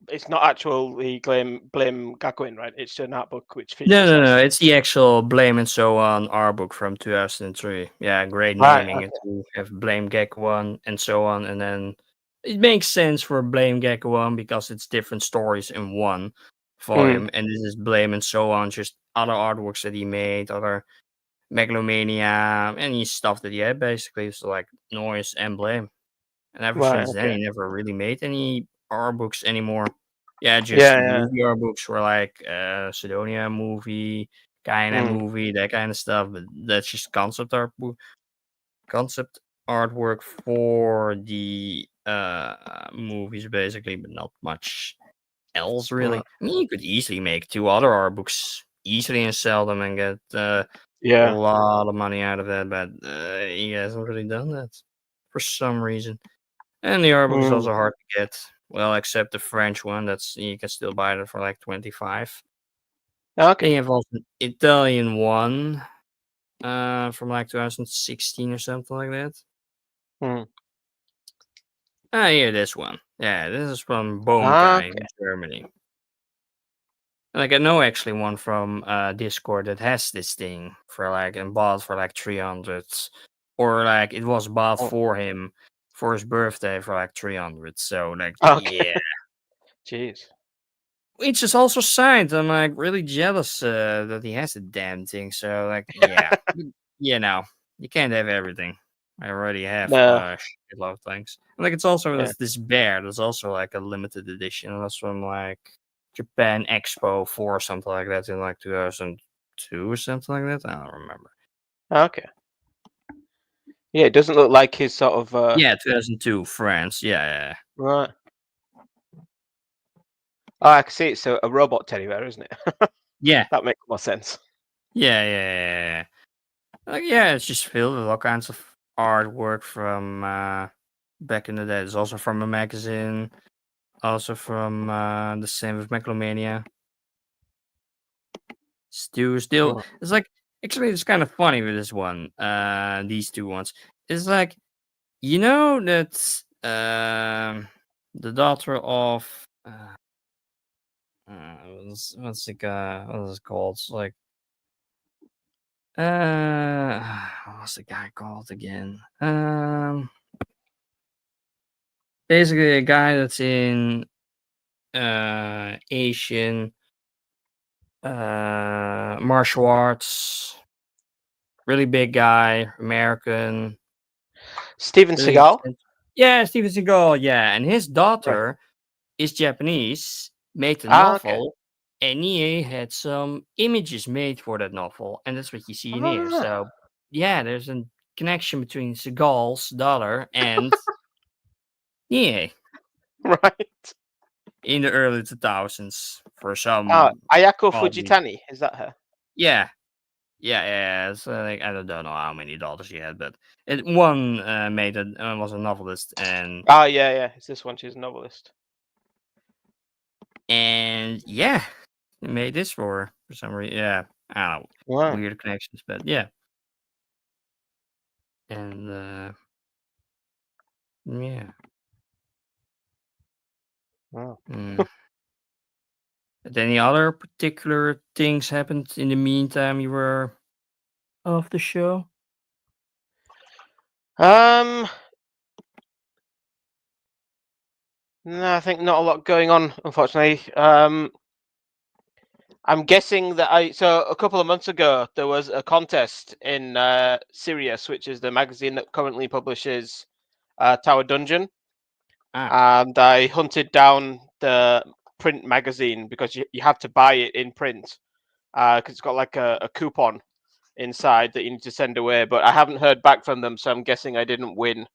S2: It's not actually Blame Gakuin, right? It's an art book which features like.
S1: No. It's the actual Blame and So On art book from 2003. Yeah, great
S2: Right.
S1: naming
S2: Okay.
S1: it. You have Blame One and so on, and then it makes sense for Blame One because it's different stories in one volume, and this is Blame and So On, just other artworks that he made, other Megalomania, any stuff that he had basically. So like Noise and Blame. And ever
S2: Right.
S1: since then,
S2: Okay.
S1: he never really made any art books anymore. Yeah, just
S2: Yeah. Yeah.
S1: movie art books were like Sidonia movie, Kaina movie, that kind of stuff. But that's just concept artwork for the movies basically, but not much else really.
S2: Right.
S1: I mean, you could easily make two other art books easily and sell them and get a
S2: Yeah.
S1: lot of money out of that, but he hasn't really done that for some reason. And the art book is also hard to get. Well, except the French one. That's you can still buy it for like 25.
S2: Okay.
S1: They have also an Italian one, from like 2016 or something like that. Ah, yeah, this one. Yeah, this is from Boomkai in
S2: Okay.
S1: Germany. Like I know actually one from Discord that has this thing for like and bought for like 300, or like it was bought
S2: Oh,
S1: for him for his birthday for like 300. So like
S2: okay.
S1: yeah.
S2: Jeez.
S1: Which is also signed. I'm like really jealous that he has the damn thing. So like, yeah, you know, you can't have everything. I already have
S2: No.
S1: a lot of things. And, like it's also
S2: Yeah.
S1: this bear. There's also like a limited edition. That's from like Japan Expo 4 or something like that in like 2002 or something like that. I don't remember.
S2: Okay. Yeah, it doesn't look like his sort of
S1: Yeah, 2002 France. Yeah.
S2: right. Oh, I can see it's a robot teddy bear, isn't it?
S1: Yeah.
S2: That makes more sense.
S1: Yeah. Like, yeah, it's just filled with all kinds of artwork from back in the day. It's also from a magazine, also from the same with Megalomania. Still,
S2: Right.
S1: it's like actually it's kind of funny with this one. These two ones. It's like you know that the daughter of what's the guy? What is it called? It's like what's the guy called again? Basically a guy that's in Asian martial arts, really big guy, American,
S2: Steven
S1: really
S2: Seagal?
S1: yeah, Steven Seagal, yeah, and his
S2: Right.
S1: daughter is Japanese, made a
S2: Okay.
S1: novel, and he had some images made for that novel, and that's what you see in here.
S2: Ah,
S1: So yeah, there's a connection between Seagal's daughter and yeah,
S2: right.
S1: in the early 2000s for
S2: Ah,
S1: some
S2: Ayako
S1: odd reason.
S2: Fujitani, is that her?
S1: Yeah. Yeah. So like, I don't know how many daughters she had, but one made it was a novelist,
S2: Oh, yeah. It's this one. She's a novelist.
S1: and yeah, he made this for her for some reason. Yeah, I don't know,
S2: Wow.
S1: weird connections, but yeah, and yeah,
S2: Wow.
S1: mm. Did any other particular things happened in the meantime you were off the show?
S2: No, I think not a lot going on, unfortunately. I'm guessing that so a couple of months ago there was a contest in Sirius, which is the magazine that currently publishes Tower Dungeon, and I hunted down the print magazine because you have to buy it in print because it's got like a coupon inside that you need to send away. But I haven't heard back from them, so I'm guessing I didn't win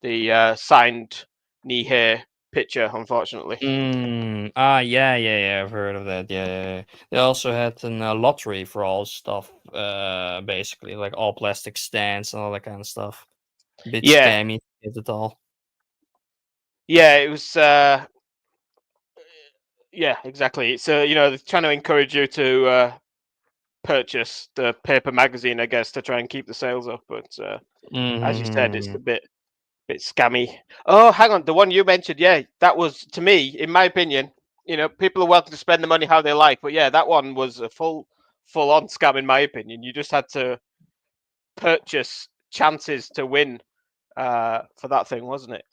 S2: the signed Nihei picture, unfortunately.
S1: Yeah. I've heard of that. Yeah. They also had a lottery for all stuff, basically, like all plastic stands and all that kind of stuff. Bit scammy, get it all.
S2: Yeah, it was. Yeah, exactly. So they're trying to encourage you to purchase the paper magazine, I guess, to try and keep the sales up. But as you said, it's a bit scammy. Oh, hang on, the one you mentioned, yeah, that was, to me, in my opinion, people are welcome to spend the money how they like, but yeah, that one was a full on scam in my opinion. You just had to purchase chances to win for that thing, wasn't it?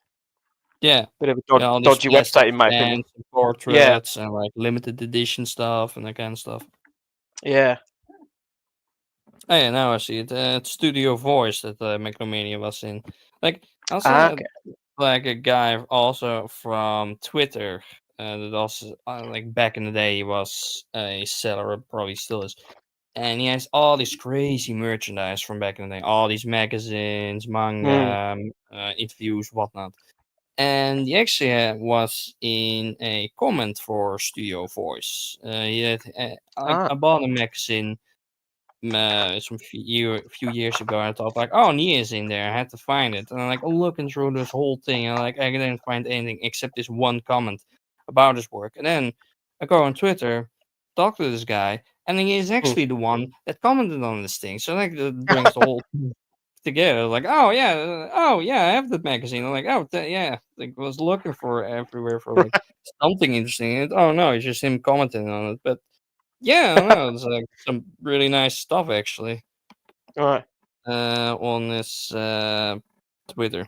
S1: Yeah.
S2: Bit of a
S1: All these
S2: dodgy
S1: plastic
S2: website, in my opinion.
S1: stands and portraits and like limited edition stuff and that kind of stuff.
S2: Yeah.
S1: Oh yeah, now I see it. It's Studio Voice that Megalomania was in. Like also
S2: Okay.
S1: like a guy also from Twitter that also like back in the day he was a seller, probably still is, and he has all this crazy merchandise from back in the day, all these magazines, manga, interviews, whatnot. And he actually was in a comment for Studio Voice. He had like I bought a magazine some few years ago. And I thought like, oh, Nia's in there. I had to find it, and I'm like looking through this whole thing, and like I didn't find anything except this one comment about his work. And then I go on Twitter, talk to this guy, and he is actually the one that commented on this thing. So like that brings the whole thing together. Like, oh yeah, I have that magazine. I'm like, oh yeah, like was looking for everywhere for like something interesting. And, oh no, it's just him commenting on it, but. Yeah, I don't know. It's like some really nice stuff actually.
S2: Right.
S1: On this Twitter.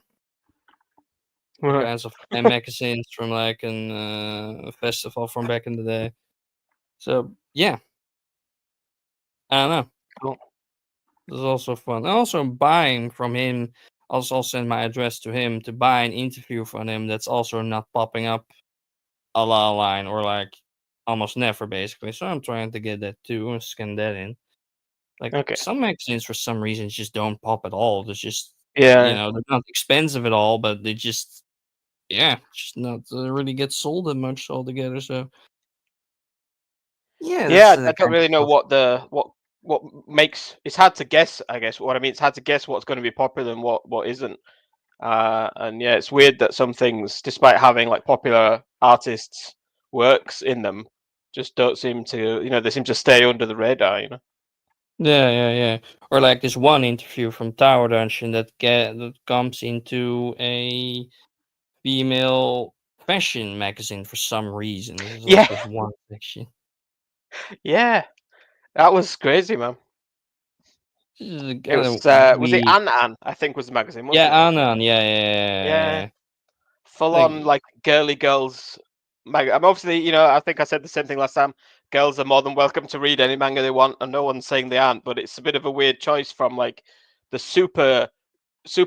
S1: All
S2: Right.
S1: kinds of magazines from like a festival from back in the day. So yeah. I don't know.
S2: Cool.
S1: This is also fun. Also buying from him. Also send my address to him to buy an interview from him that's also not popping up a la line or like almost never basically. So I'm trying to get that too and scan that in. Like
S2: Okay.
S1: some magazines for some reason just don't pop at all. There's just
S2: Yeah.
S1: they're not expensive at all, but they just just not really get sold that much altogether. So yeah, that's
S2: Yeah, I
S1: the
S2: don't
S1: kind of
S2: really know
S1: stuff.
S2: what makes it's hard to guess. I guess what I mean, it's hard to guess what's going to be popular and what isn't. And yeah, it's weird that some things, despite having like popular artists' works in them, just don't seem to, they seem to stay under the radar.
S1: Yeah. Or like this one interview from Tower Dungeon that comes into a female fashion magazine for some reason. This is like
S2: Yeah,
S1: this one section.
S2: yeah, that was crazy, man.
S1: This is
S2: It
S1: kind of
S2: was it
S1: weird.
S2: Ann, I think was the magazine, wasn't
S1: Yeah,
S2: it?
S1: Anan.
S2: Yeah,
S1: Yeah.
S2: full
S1: Like
S2: on like girly girls. I'm obviously, I think I said the same thing last time. Girls are more than welcome to read any manga they want, and no one's saying they aren't. But it's a bit of a weird choice from like the super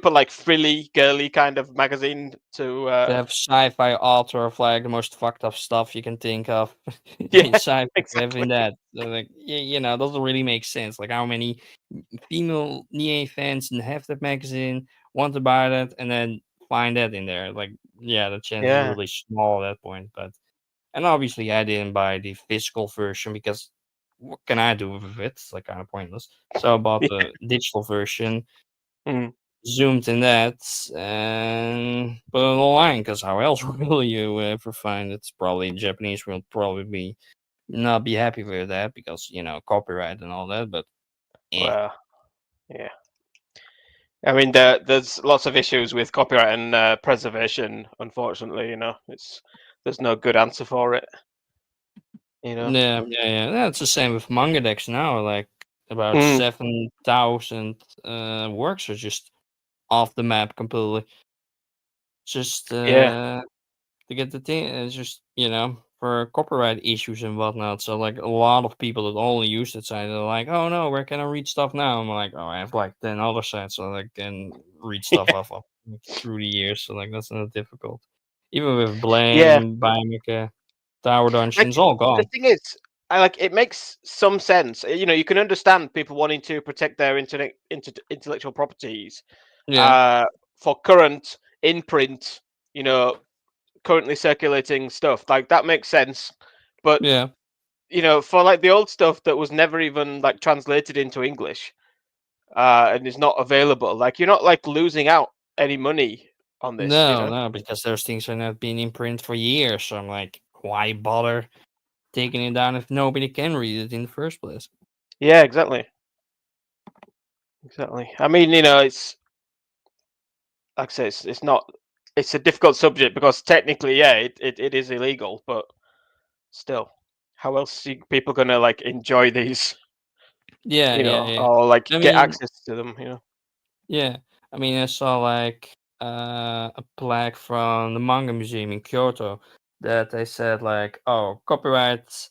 S2: like frilly, girly kind of magazine to
S1: to have sci-fi author of like the most fucked up stuff you can think of in
S2: yeah,
S1: sci-fi,
S2: exactly.
S1: having that. So, like, doesn't really make sense. Like, how many female Nia fans have that magazine, want to buy that, and then find that in there? Like, yeah, the chance is
S2: Yeah,
S1: really small at that point. But and obviously, I didn't buy the physical version because what can I do with it? It's like kind of pointless. So I bought
S2: yeah.
S1: the digital version,
S2: Mm.
S1: zoomed in that and put it online because how else will you ever find it? It's probably Japanese will probably be not be happy with that because copyright and all that. But
S2: Well, yeah. I mean, there's lots of issues with copyright and preservation. Unfortunately, there's no good answer for it.
S1: Yeah. It's the same with manga decks now. Like about 7,000 works are just off the map completely. Just to get the thing, it's just for copyright issues and whatnot. So like a lot of people that only use that site are like, oh no, where can I read stuff now? I'm like, oh, I have like 10 other sites, so I can read stuff off of through the years. So like that's not difficult. Even with Blame, Biomica, Tower Dungeons, all
S2: The
S1: gone.
S2: thing is, it makes some sense. You can understand people wanting to protect their intellectual properties
S1: Yeah.
S2: for current in print, currently circulating stuff. Like that makes sense. But
S1: Yeah.
S2: for like the old stuff that was never even like translated into English and is not available, like you're not like losing out any money on this,
S1: No, because those things are not being in print for years. So I'm like, why bother taking it down if nobody can read it in the first place?
S2: Yeah, exactly. Exactly. I mean, it's like I say, it's not. It's a difficult subject because technically, yeah, it is illegal, but still, how else are people gonna like enjoy these,
S1: Yeah.
S2: or like
S1: I
S2: get
S1: mean,
S2: access to them?
S1: yeah. I mean, I saw like a plaque from the manga museum in Kyoto that they said like, oh, copyrights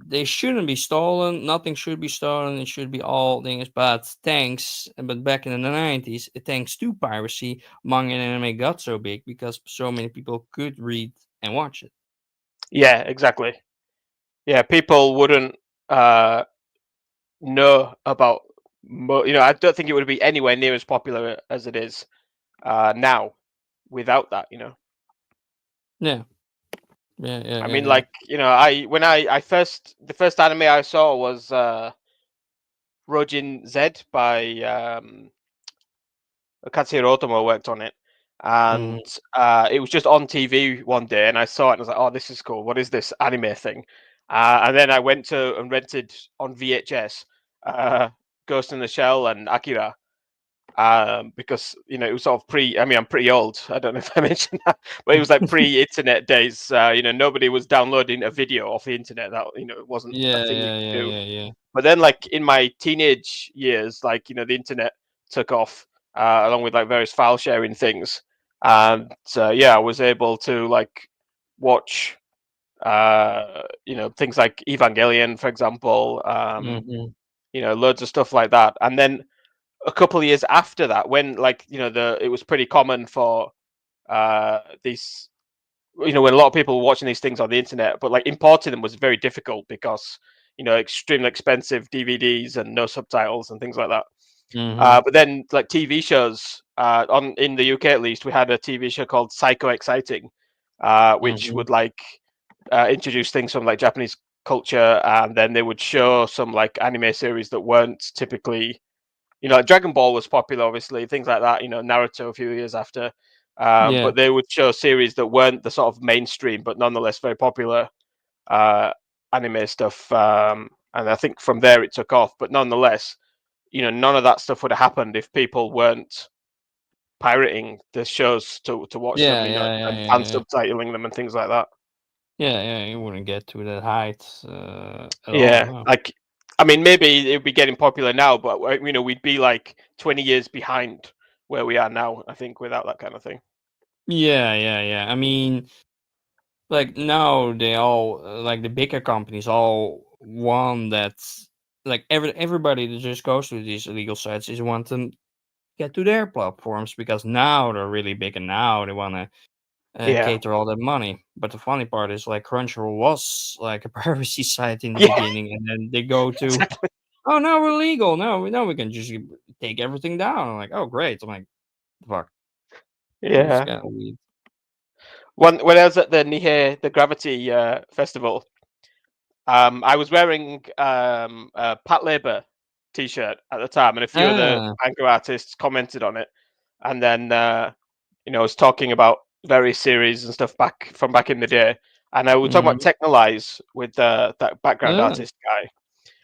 S1: they shouldn't be stolen. Nothing should be stolen. It should be all things. But back in the 90s, thanks to piracy, manga and anime got so big because so many people could read and watch it.
S2: Yeah, exactly. Yeah, people wouldn't know about. I don't think it would be anywhere near as popular as it is now without that.
S1: Yeah. Yeah.
S2: I mean, like the first anime I saw was Rojin Z by Katsuhiro Otomo worked on it, and
S1: Mm,
S2: it was just on TV one day, and I saw it and I was like, "Oh, this is cool. What is this anime thing?" And then I went to and rented on VHS uh, Ghost in the Shell and Akira, because it was sort of pre. I mean, I'm pretty old. I don't know if I mentioned that, but it was like pre-internet days. Nobody was downloading a video off the internet. That it wasn't a thing you could do.
S1: yeah.
S2: But then, like in my teenage years, like the internet took off along with like various file sharing things, and I was able to like watch things like Evangelion, for example, loads of stuff like that. And then a couple of years after that, when like it was pretty common for these when a lot of people were watching these things on the internet, but like importing them was very difficult because extremely expensive DVDs and no subtitles and things like that. But then like TV shows on in the UK at least, we had a TV show called Psycho Exciting, which would like introduce things from like Japanese culture, and then they would show some like anime series that weren't typically like Dragon Ball was popular, obviously, things like that. Naruto a few years after,
S1: Yeah.
S2: but they would show series that weren't the sort of mainstream, but nonetheless very popular uh, anime stuff. And I think from there it took off. But nonetheless, none of that stuff would have happened if people weren't pirating the shows to watch them, and fan
S1: Yeah.
S2: subtitling them and things like that.
S1: Yeah, you wouldn't get to that height at all.
S2: Yeah,
S1: No.
S2: like I mean, maybe it'd be getting popular now, but we'd be like 20 years behind where we are now. I think without that kind of thing.
S1: Yeah. I mean, like now they all like the bigger companies all want that like everybody that just goes to these illegal sites is want them get to their platforms because now they're really big and now they want to
S2: Yeah,
S1: cater all that money. But the funny part is like Crunchyroll was like a piracy site in the
S2: yeah,
S1: beginning, and then they go to,
S2: exactly.
S1: oh, now we're legal. No, we can just take everything down. I'm like, oh, great. I'm like, fuck. It's
S2: Yeah.
S1: kind of weird.
S2: When I was at the Nihei, the Gravity Festival, I was wearing a Pat Labor T-shirt at the time, and a few of the
S1: Ah,
S2: manga artists commented on it, and then I was talking about various series and stuff back in the day, and I was talking about
S1: mm,
S2: Technolize with that background
S1: ah,
S2: artist guy,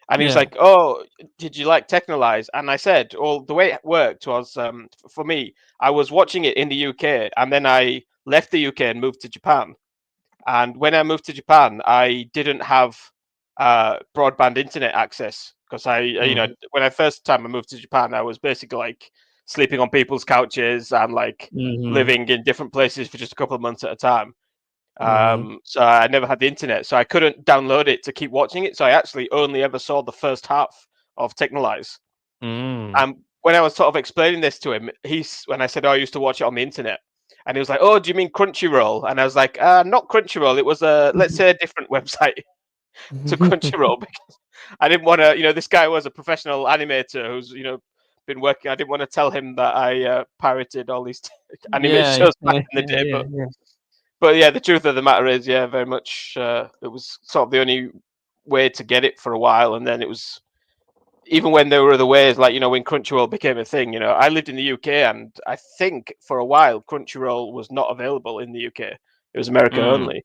S2: and he was
S1: yeah,
S2: like, "Oh, did you like Technolize?" And I said, "Well, the way it worked was for me, I was watching it in the UK, and then I left the UK and moved to Japan." And when I moved to Japan, I didn't have broadband internet access because when I first time I moved to Japan, I was basically like sleeping on people's couches and like living in different places for just a couple of months at a time. So I never had the internet, so I couldn't download it to keep watching it. So I actually only ever saw the first half of Technolize. And when I was sort of explaining this to him, when I said, "Oh, I used to watch it on the internet," and he was like, "Oh, do you mean Crunchyroll?" And I was like, "Not Crunchyroll. It was let's say a different website to Crunchyroll because I didn't want to. This guy was a professional animator who's been working. I didn't want to tell him that I pirated all these anime shows back in the day, But yeah, the truth of the matter is, very much it was sort of the only way to get it for a while, and then it was even when there were other ways, like when Crunchyroll became a thing. I lived in the UK, and I think for a while Crunchyroll was not available in the UK. It was America only.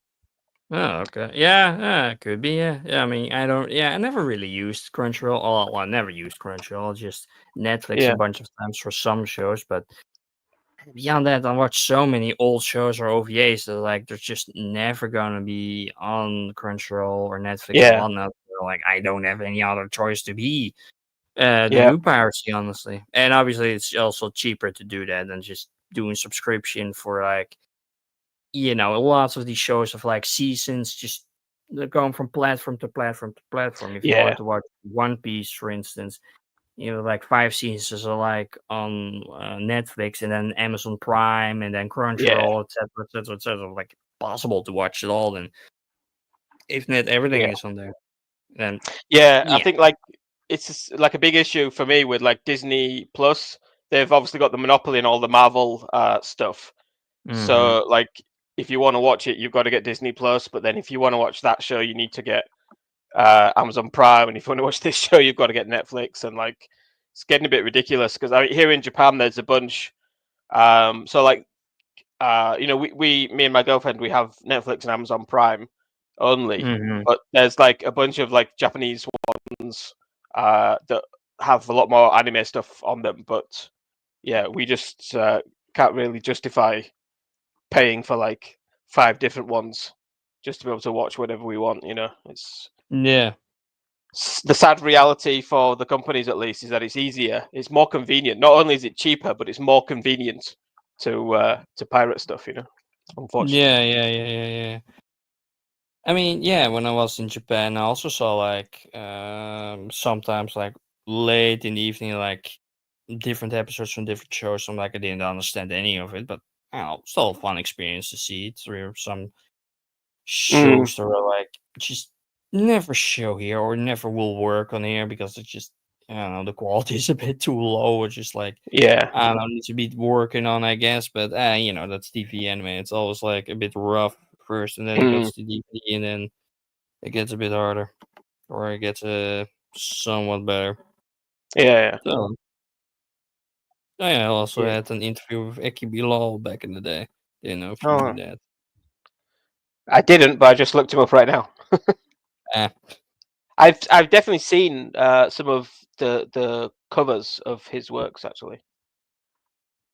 S1: Oh, okay. Yeah, could be. Yeah. I mean, I don't. Yeah, I never really used Crunchyroll. Oh, well, I never used Crunchyroll. Just Netflix a bunch of times for some shows, but beyond that, I watch so many old shows or OVAs that like they're just never gonna be on Crunchyroll or Netflix or whatnot. Like I don't have any other choice to be do piracy, honestly. And obviously, it's also cheaper to do that than just doing subscription for like lots of these shows of like seasons just going from platform to platform to platform. If you want to watch One Piece, for instance, like 5 seasons are like on Netflix and then Amazon Prime and then Crunchyroll, etc., etc., etc. Like possible to watch it all. Then if not everything is on there, then
S2: I think like it's like a big issue for me with like Disney Plus. They've obviously got the monopoly in all the Marvel stuff. So like if you want to watch it, you've got to get Disney Plus. But then if you want to watch that show, you need to get Amazon Prime. And if you want to watch this show, you've got to get Netflix. And like it's getting a bit ridiculous because here in Japan, there's a bunch. So like me and my girlfriend, we have Netflix and Amazon Prime only. But there's like a bunch of like Japanese ones that have a lot more anime stuff on them. But yeah, we just can't really justify paying for like 5 different ones just to be able to watch whatever we want. It's the sad reality for the companies, at least, is that it's easier, it's more convenient. Not only is it cheaper, but it's more convenient to pirate stuff. Unfortunately.
S1: Yeah. I mean, when I was in Japan, I also saw like sometimes like late in the evening, like different episodes from different shows. I'm like, I didn't understand any of it, but still a fun experience to see it through some shows that are like just never show here or never will work on here because it's just I don't know, the quality is a bit too low. It's just like I don't know, need to be working on, I guess. But that's TV anime. It's always like a bit rough first, and then it goes to DVD, and then it gets a bit harder, or it gets somewhat better. So, I also had an interview with Eki Bilal back in the day. Didn't know if you knew that.
S2: I didn't, but I just looked him up right now. I've definitely seen some of the covers of his works actually.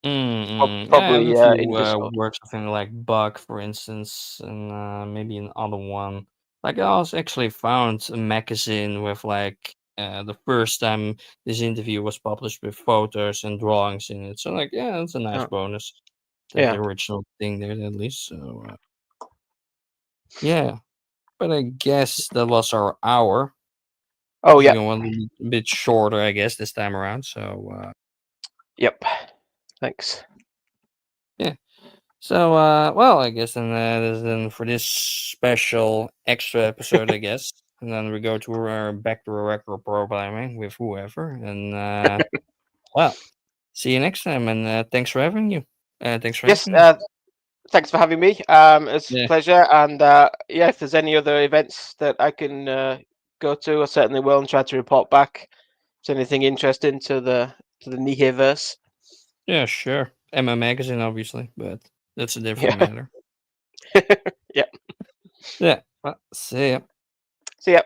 S1: Probably in works of him like Buck, for instance, and maybe another one. Like I also actually found a magazine with like the first time this interview was published with photos and drawings in it. So like it's a nice bonus. The original thing there at least. So but I guess that was our hour.
S2: We
S1: want a bit shorter, I guess, this time around. So
S2: yep. Thanks.
S1: Yeah. So, I guess then that is then for this special extra episode, I guess. And then we go to our back to our regular programming with whoever. And, see you next time. And thanks for having you. Thanks for having me.
S2: Thanks for having me. It's a pleasure. And if there's any other events that I can go to, I certainly will and try to report back. If there's anything interesting to the Nihilverse.
S1: Yeah, sure. Emma Magazine, obviously, but that's a different matter.
S2: Yeah.
S1: Yeah. Well, see ya.
S2: See ya.